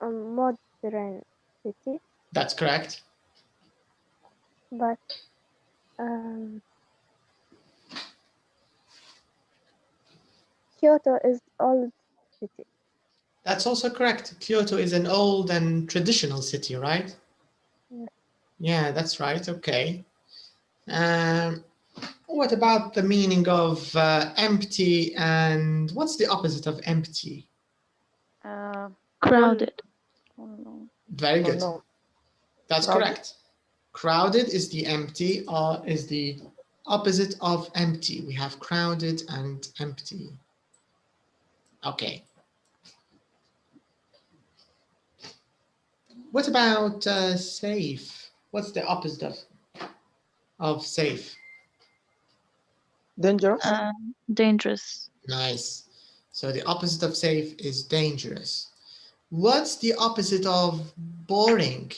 a modern city. That's correct. But Kyoto is old city. That's also correct. Kyoto is an old and traditional city, right? Yes. Yeah, that's right. Okay. What about the meaning of empty, and what's the opposite of empty? Crowded. Very good. No. That's Crowded. correct. Crowded is the empty, or is the opposite of empty. We have crowded and empty. Okay. What about safe? What's the opposite of safe? Dangerous. Dangerous. Nice. So the opposite of safe is dangerous. What's the opposite of boring?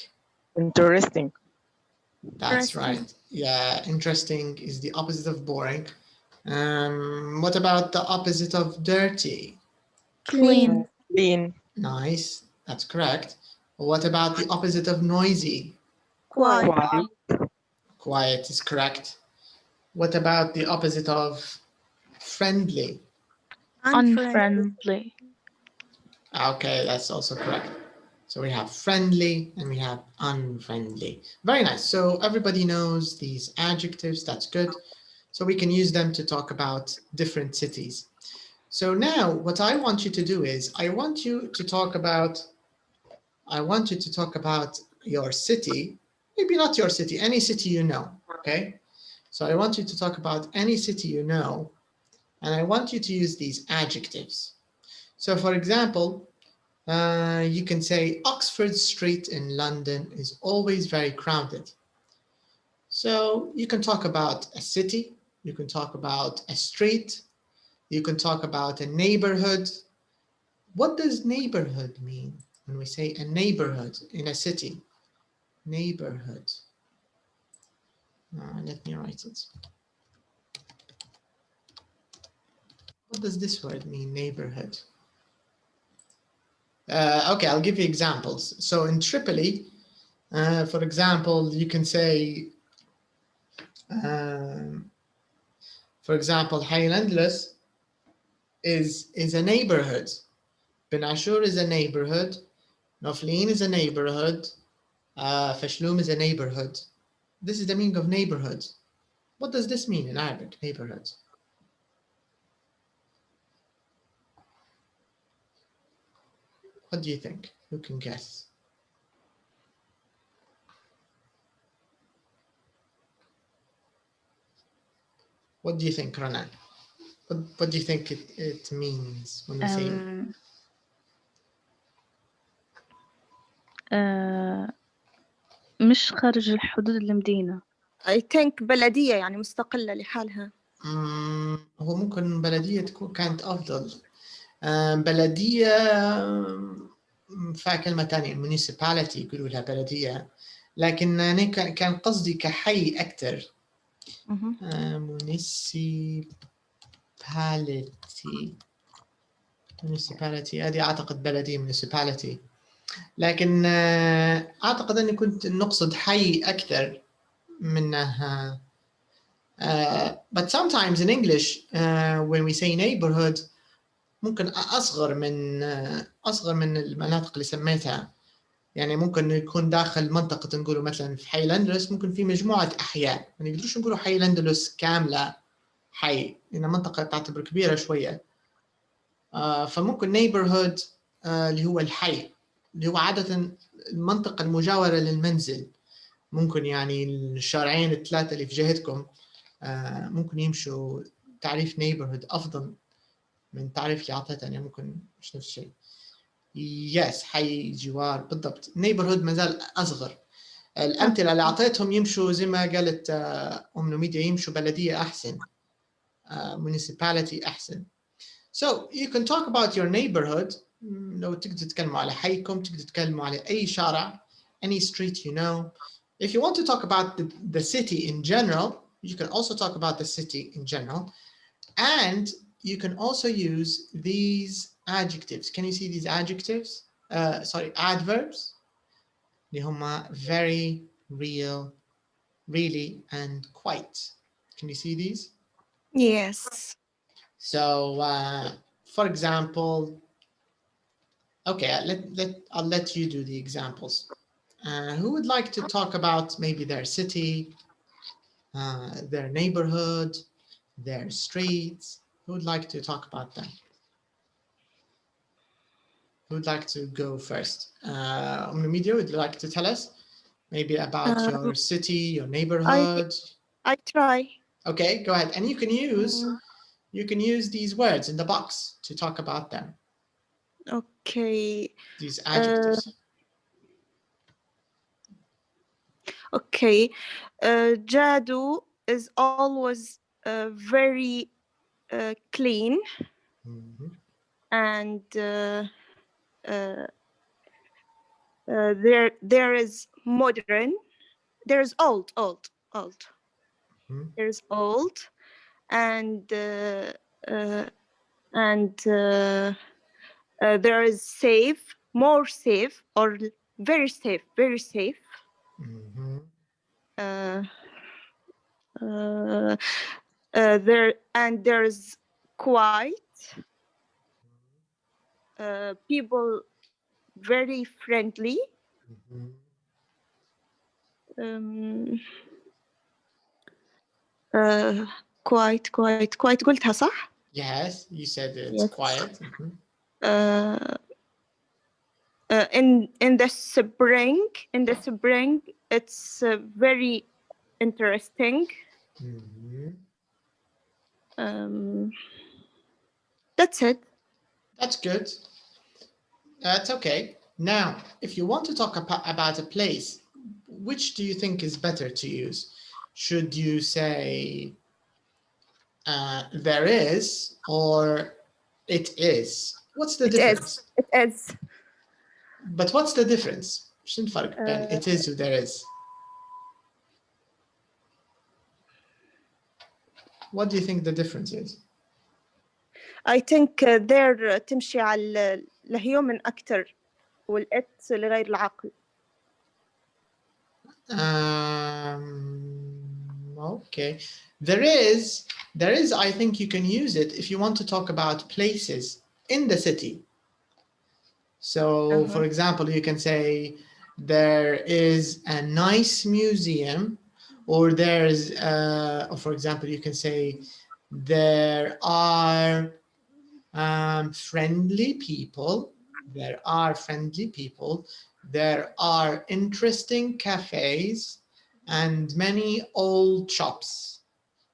Interesting. That's right. Yeah, interesting is the opposite of boring. What about the opposite of dirty? Clean. Clean. Nice. That's correct. What about the opposite of noisy? Quiet. Quiet. Quiet is correct. What about the opposite of friendly? Unfriendly. Okay, that's also correct. So we have friendly and we have unfriendly. Very nice. So everybody knows these adjectives. That's good. So we can use them to talk about different cities. So now what I want you to do is I want you to talk about your city, maybe not your city, any city you know, okay? So I want you to talk about any city you know, and I want you to use these adjectives. So for example, you can say Oxford Street in London is always very crowded. So you can talk about a city, you can talk about a street, You can talk about a neighborhood. What does neighborhood mean when we say a neighborhood in a city? Neighborhood. Let me write it. What does this word mean, neighborhood? Okay, I'll give you examples. So in Tripoli, for example, you can say, for example, Hayy al-Andalus is a neighborhood. Ben Ashur is a neighborhood. Noflin is a neighborhood. Fashlum is a neighborhood. This is the meaning of neighborhood. What does this mean in Arabic, neighborhood? What do you think? Who can guess? What do you think, Rana? What do you think it means when we say مش خارج الحدود المدينة. I think بلدية يعني مستقلة لحالها. هو ممكن بلدية تكون كانت أفضل. بلدية فيها كلمة تانية municipality يقولوا لها بلدية، لكن أنا كان قصدي كحي أكثر. municipality هذه أعتقد بلدية municipality، لكن أعتقد أني كنت نقصد حي أكثر منها. But sometimes in English when we say neighborhood ممكن أصغر من المناطق اللي سميتها. يعني ممكن يكون داخل منطقة نقوله مثلا في حي الأندلس ممكن في مجموعة أحياء، ما نقدرش نقوله حي الأندلس كاملة حي لأن منطقة تعتبر كبيرة شوية. فممكن neighborhood اللي هو الحي اللي هو عادة المنطقة المجاورة للمنزل. ممكن يعني الشارعين الثلاثة اللي في جهتكم ممكن يمشوا. تعريف neighborhood أفضل من تعريف اللي أعطيتني، ممكن مش نفس الشيء. يس حي جوار بالضبط. neighborhood مازال أصغر. الأمثلة اللي أعطيتهم يمشوا زي ما قالت نوميديا يمشوا بلدية أحسن. municipality أحسن. So you can talk about your neighborhood. لو تقدر تتكلموا على حيكم تقدر تتكلموا على أي شارع, any street you know. If you want to talk about the city in general, you can also talk about the city in general. And you can also use these adjectives. Can you see these adjectives? Sorry, adverbs. اللي هما very, real, really, and quite. Can you see these? Yes. So, for example, okay, I'll let you do the examples. Who would like to talk about maybe their city, their neighborhood, their streets? Who would like to talk about them? Who would like to go first? Media, would you like to tell us maybe about your city, your neighborhood? I try. Okay, go ahead. And you can use these words in the box to talk about them. Okay. These adjectives. Okay. Jadu is always very clean. Mm-hmm. And there is modern. There's old. Mm-hmm. There's old, and there is safe, more safe, or very safe. Mm-hmm. There's quiet. People very friendly. Mm-hmm. Quiet قلتها صح؟ Yes, you said it's yes. Quiet. Mm-hmm. In the spring, it's very interesting. Mm-hmm. That's it. That's good. That's okay. Now, if you want to talk about a place, which do you think is better to use? Should you say there is or it is. What's the difference? It is. But what's the difference? شنو الفرق بين it is و there is? What do you think the difference is? I think there تمشي على الهيومن أكتر والإت لغير العقل. Okay. There is, I think you can use it if you want to talk about places in the city. So, for example, you can say there is a nice museum, or there's, or for example, you can say there are friendly people. There are friendly people. There are interesting cafes and many old shops.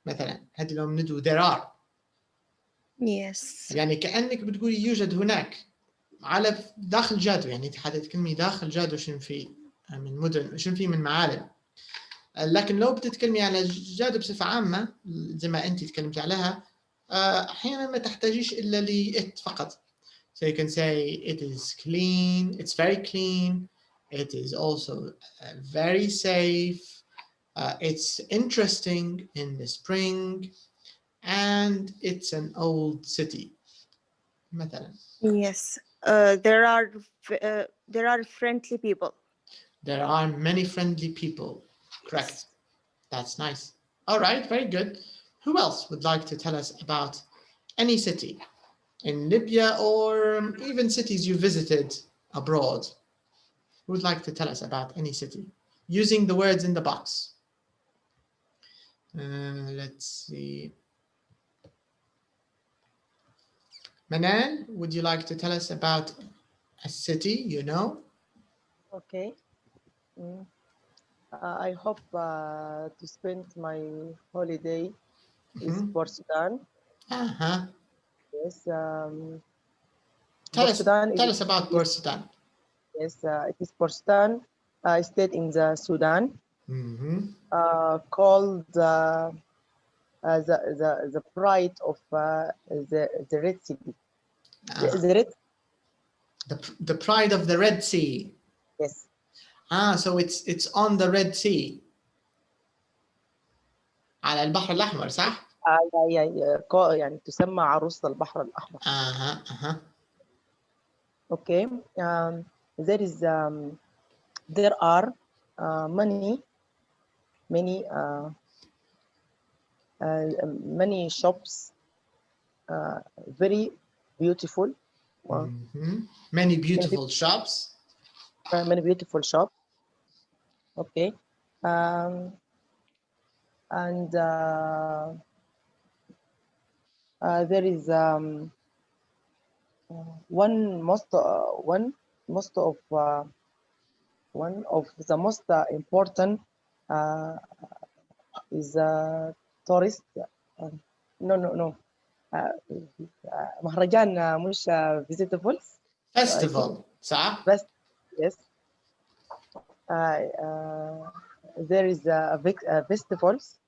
مثلا هذه لو ندو there are. Yes. يعني كأنك بتقولي يوجد هناك على داخل جادو، يعني تحدد كلمة داخل جادو شنو في من مدن، شنو في من معالم. لكن لو بتتكلمي على جادو بصفة عامة زي ما أنت تكلمتي عليها، أحيانا ما تحتاجيش إلا لإت فقط. So you can say it is clean, it's very clean, it is also very safe, it's interesting in the spring, and it's an old city. مثلا. Yes. There are friendly people. There are many friendly people. Correct. That's nice. All right, very good. Who else would like to tell us about any city in Libya or even cities you visited abroad? Who would like to tell us about any city using the words in the box? Let's see. Manan, would you like to tell us about a city you know? Okay. I hope to spend my holiday is Port Sudan. Yes. Tell us about Port Sudan. Yes, it is Port Sudan. I stayed in the Sudan. Called the pride of the Red Sea. The pride of the Red Sea. Yes. So it's on the Red Sea. على البحر الأحمر صح؟ يعني تسمى عروس البحر الأحمر. Okay. There are many shops, very beautiful. Many beautiful shops. Many beautiful shops. Okay. And there is one of the most important is tourist. No. مهرجان مش visitables. Festival, صح? Yes. There is festivals.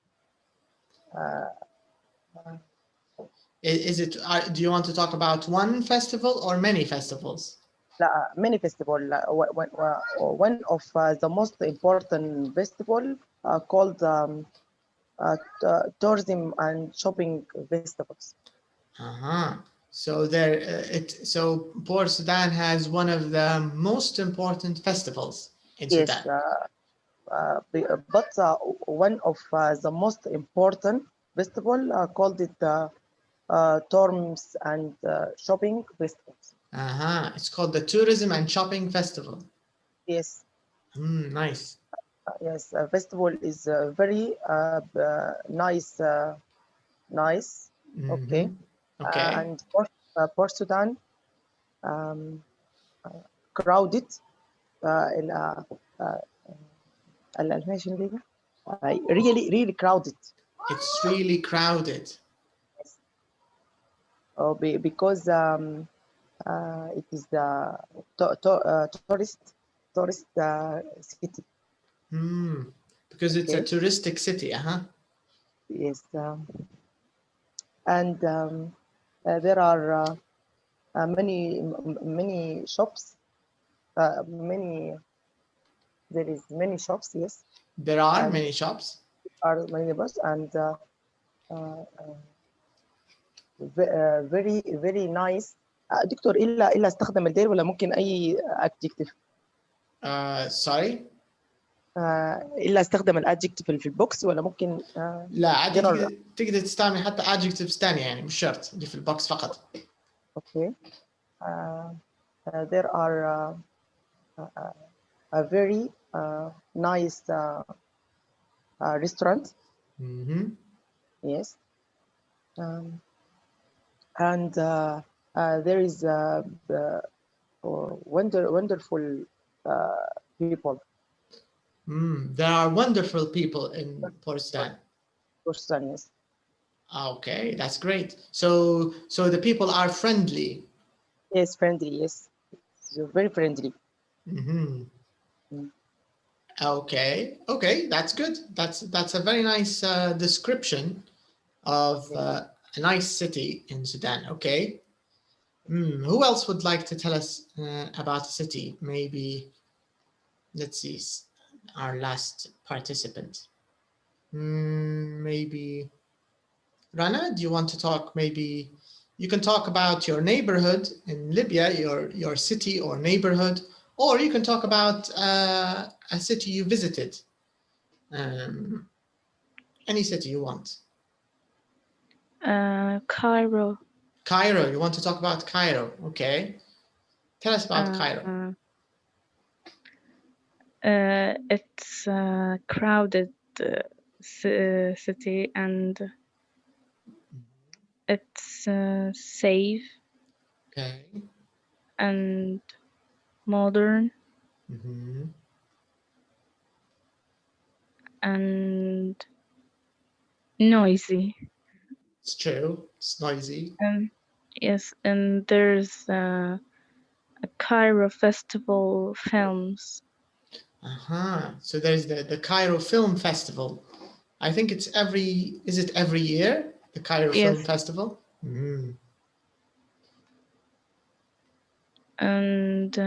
Is it? Do you want to talk about one festival or many festivals? Many festivals. One of the most important festival called tourism and shopping festivals. So so Port Sudan has one of the most important festivals in Sudan. But one of the most important festival called it tourism and shopping festivals. It's called the Tourism and Shopping Festival. Yes. Nice. Yes, festival is very nice. Okay. And Port Sudan crowded. Really crowded. It's really crowded. Yes. Because it is the tourist city. Because it's a touristic city, Yes. and there are many shops. There is many shops. Yes. There are and many shops. Are many shops and very nice. دكتور إلا استخدم الدير ولا ممكن أي adjective؟ sorry. إلا استخدم الادجكتيف في البوكس ولا ممكن لا عادي تقدر تستعمل حتى adjectives ثانية يعني مش شرط اللي في البوكس فقط. Okay. There are a very nice restaurant. Yes. And there is wonderful people. There are wonderful people in Portstan. Portstan, yes. Okay, that's great. So the people are friendly. Yes, friendly. Yes, so very friendly. Okay, that's good. That's a very nice description of a nice city in Sudan. Okay. Who else would like to tell us about a city? Maybe, let's see, our last participant. Maybe Rana, do you want to talk? Maybe you can talk about your neighborhood in Libya, your city or neighborhood, or you can talk about a city you visited. Any city you want. Cairo. Cairo, you want to talk about Cairo? Okay. Tell us about Cairo. It's a crowded city and it's safe. Okay. And modern. And noisy. It's true. It's noisy. Yes, and there's a Cairo Festival films. So there's the Cairo Film Festival. I think it's is it every year? The Cairo Film Festival? And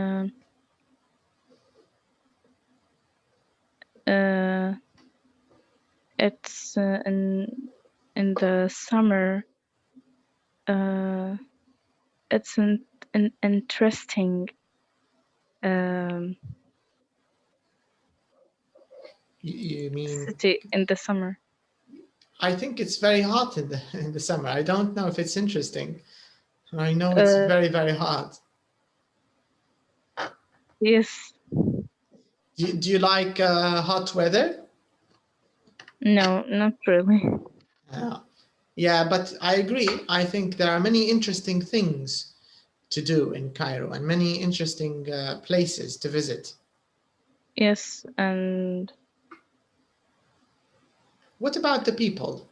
it's in the summer. It's an interesting you mean city in the summer. I think it's very hot in the summer. I don't know if it's interesting. I know it's very, very hot. Yes. Do you like hot weather? No, not really. Yeah, but I agree. I think there are many interesting things to do in Cairo and many interesting places to visit. Yes, and what about the people?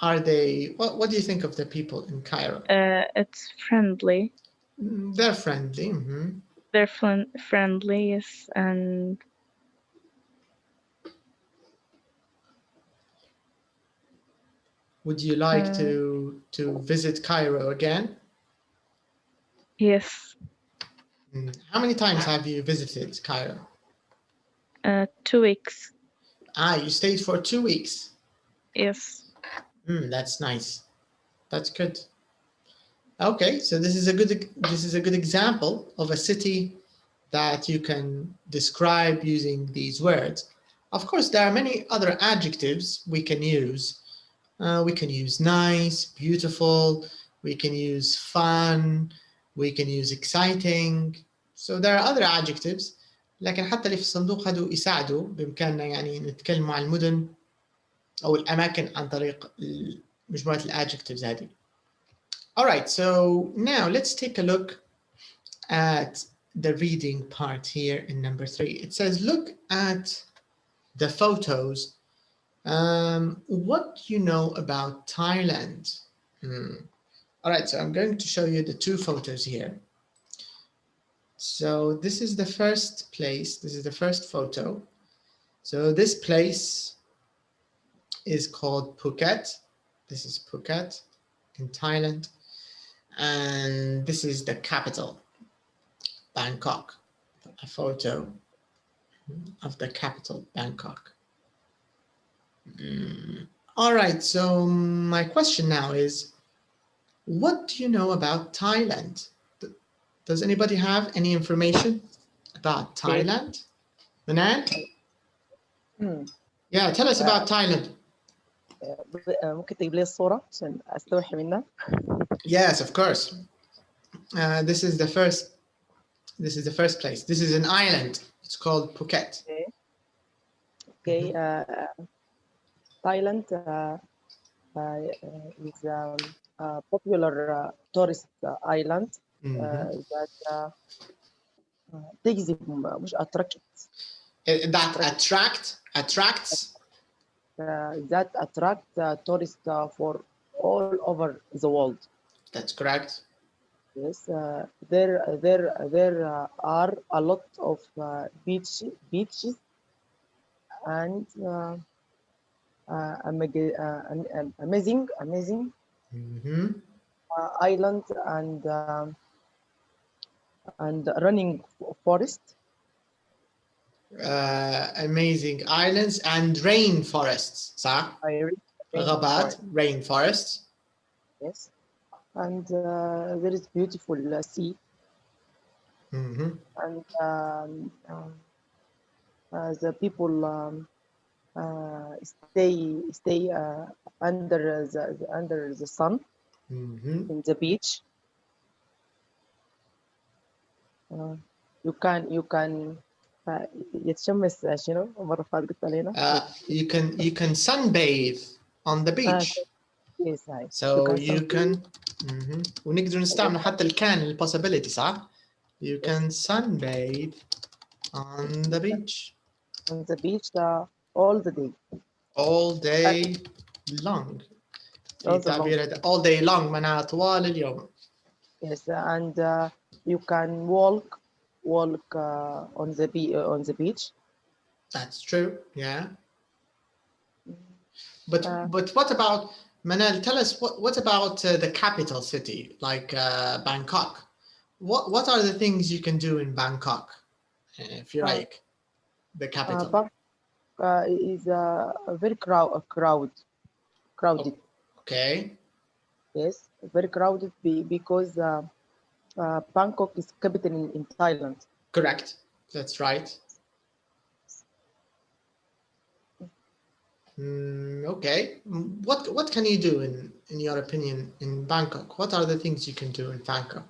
Are they, what do you think of the people in Cairo? It's friendly. They're friendly. They're friendly, yes, and would you like to visit Cairo again? Yes. How many times have you visited Cairo? 2 weeks. You stayed for 2 weeks? Yes. That's nice. That's good. Okay, so this is a good example of a city that you can describe using these words. Of course, there are many other adjectives we can use. We can use nice, beautiful, we can use fun, we can use exciting. So there are other adjectives. لكن حتى اللي في الصندوق هادو يساعدوا بإمكاننا يعني نتكلم عن المدن أو الأماكن عن طريق مجموعة الadjectives هذه. All right, so now let's take a look at the reading part here in number 3. It says, look at the photos. What do you know about Thailand? All right, so I'm going to show you the 2 photos here. So this is the first place. This is the first photo. So this place is called Phuket. This is Phuket. in Thailand. And this is the capital, Bangkok. A photo of the capital, Bangkok. All right, so my question now is, what do you know about Thailand? Does anybody have any information about Thailand? Manan? Yeah, tell us about Thailand. ممكن تجيب لي الصورة عشان أستوحي منها. Yes, of course. This is the first place. This is an island. It's called Phuket. Okay. Thailand is a popular tourist island that تجذب مش attracts. That attracts. That attract tourists for all over the world. That's correct. Yes, there are a lot of beaches and amazing island and running forest. Amazing islands and rainforests, صح؟ غابات, rainforests. Yes, and there is beautiful sea. And the people stay under the sun in the beach. You can يتشمس شنو مرة فاتت قلت علينا. You can sunbathe on the beach. Yes, so you can ونقدر نستعمل حتى الكان possibility صح؟ You can sunbathe on the beach. On the beach all the day. All day long. all day long معناها طوال اليوم. Yes, and you can walk on the beach. That's true. Yeah. But what about Manal? Tell us what about the capital city like Bangkok? What are the things you can do in Bangkok if you like the capital? Bangkok is very crowded. Okay. Yes, very crowded because Bangkok is capital in Thailand. Correct. That's right. Okay. What can you do in your opinion in Bangkok? What are the things you can do in Bangkok,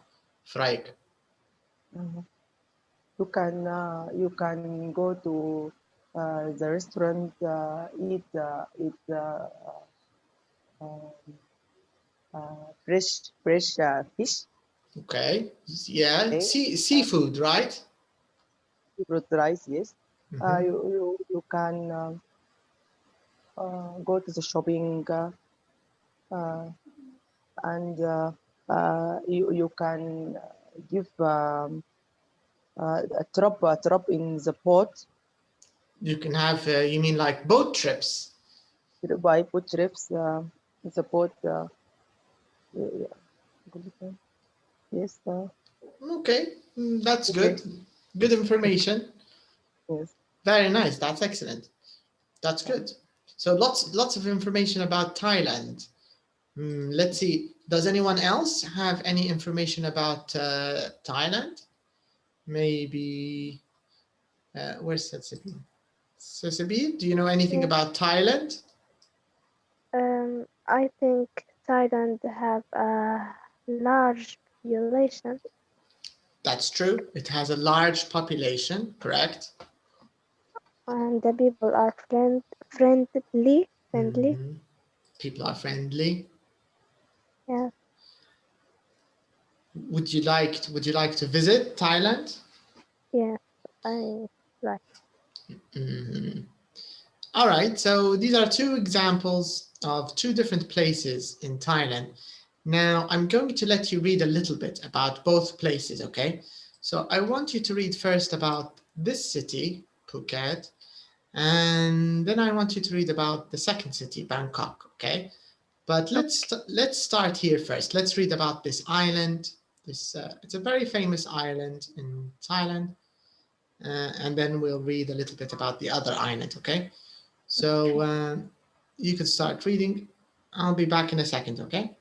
Fraik? You can go to the restaurant, eat fresh fish. Okay. Yeah. Okay. Seafood, right? Seafood rice, yes. You can go to the shopping and you can give a drop in the boat. You can have you mean like boat trips? By boat trips, the boat. Yes. Okay, that's good. Good information. Yes. Very nice. That's excellent. That's good. So lots of information about Thailand. Let's see. Does anyone else have any information about Thailand? Maybe. Where's Sasabir? Sasabir, do you know anything about Thailand? I think Thailand have a large population. That's true. It has a large population, correct? And the people are friendly. People are friendly. Yeah. Would you like to visit Thailand? Yeah, I like. All right. So these are two examples of two different places in Thailand. Now I'm going to let you read a little bit about both places, okay? So I want you to read first about this city, Phuket, and then I want you to read about the second city, Bangkok, okay? But let's start here first. Let's read about this island. It's a very famous island in Thailand. And then we'll read a little bit about the other island, okay? So you can start reading. I'll be back in a second, okay?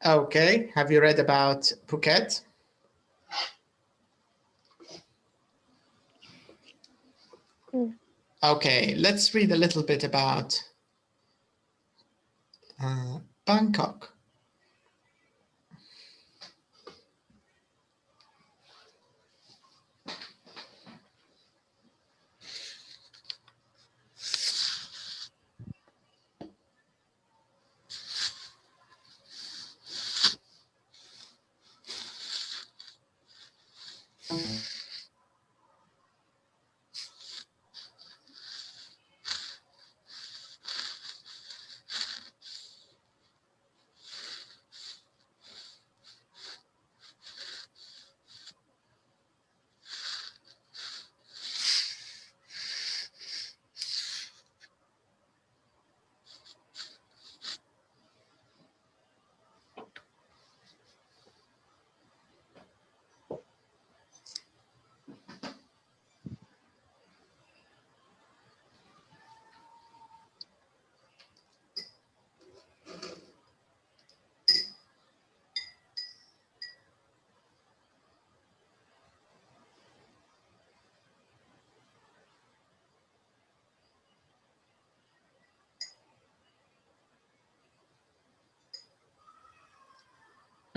Okay, have you read about Phuket? Okay, let's read a little bit about Bangkok.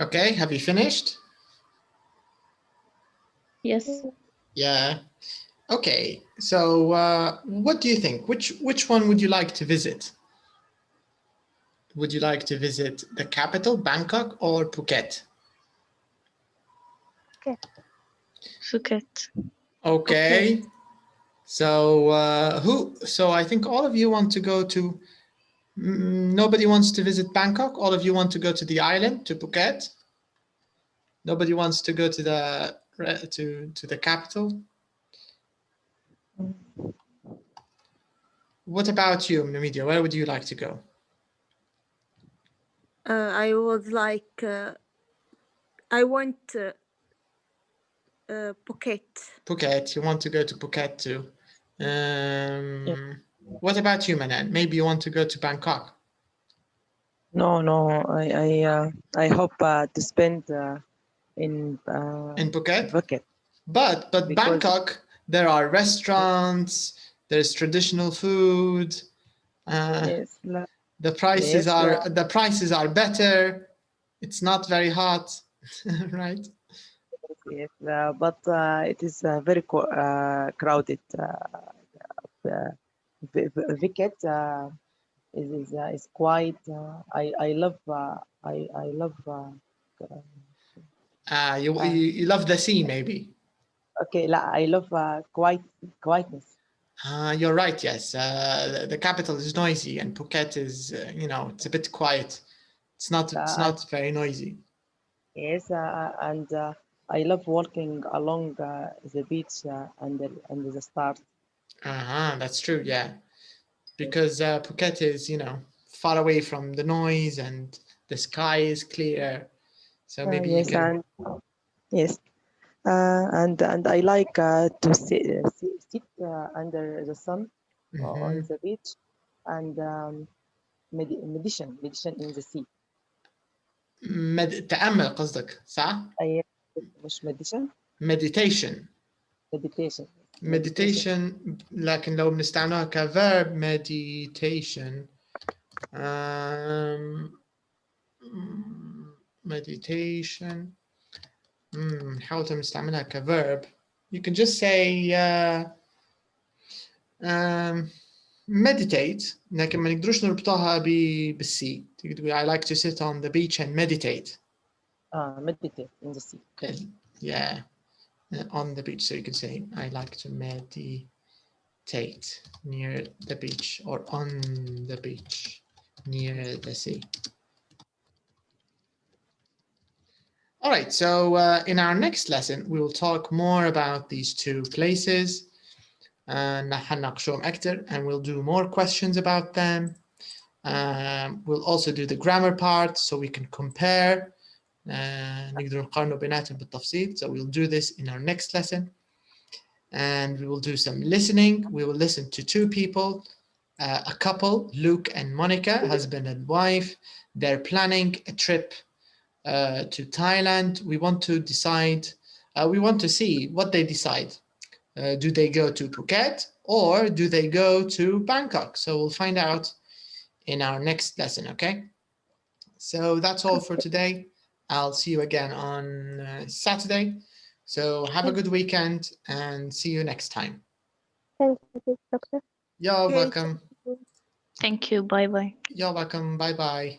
Okay, have you finished? Yes. Yeah. Okay, so what do you think? Which one would you like to visit? Would you like to visit the capital, Bangkok, or Phuket? Phuket. Okay. So so I think all of you want to go to, nobody wants to visit Bangkok. All of you want to go to the island, to Phuket. Nobody wants to go to the capital. What about you, Namidia? Where would you like to go? I would like. I want Phuket. Phuket. You want to go to Phuket too. What about you, Manan? Maybe you want to go to Bangkok. No, I hope to spend in Phuket. Phuket. But Bangkok, there are restaurants. There's traditional food. Yes. The prices are better. It's not very hot, right? Yes, but it is very crowded. Phuket is quite. I love. I love. You love the sea, maybe. Okay, I love quietness. You're right. Yes, the capital is noisy, and Phuket is, it's a bit quiet. It's not very noisy. Yes, and I love walking along the beach under the stars. That's true. Yeah, because Phuket is, far away from the noise, and the sky is clear. So maybe yes, you can. And I like to sit under the sun on the beach and meditation in the sea. تأمل قصدك صح؟ أي مش meditation. meditation لكن لو بنستعملها كverb meditation meditation نحاول نستعملها كverb. You can just say meditate لكن ما نقدروش نربطها بالسي. تقدر تقول I like to sit on the beach and meditate. Meditate in the sea. Yeah, on the beach. So you can say I like to meditate near the beach or on the beach near the sea. All right, so in our next lesson, we will talk more about these two places. And we'll do more questions about them. We'll also do the grammar part so we can compare. نقدر نقارنوا بيناتهم بالتفصيل. So we'll do this in our next lesson. And we will do some listening. We will listen to two people, a couple, Luke and Monica, husband and wife. They're planning a trip to Thailand, we want to decide, we want to see what they decide. Do they go to Phuket or do they go to Bangkok? So we'll find out in our next lesson, okay? So that's all for today. I'll see you again on Saturday. So have a good weekend and see you next time. Thank you, Doctor. You're welcome. Thank you. Bye bye. You're welcome. Bye bye.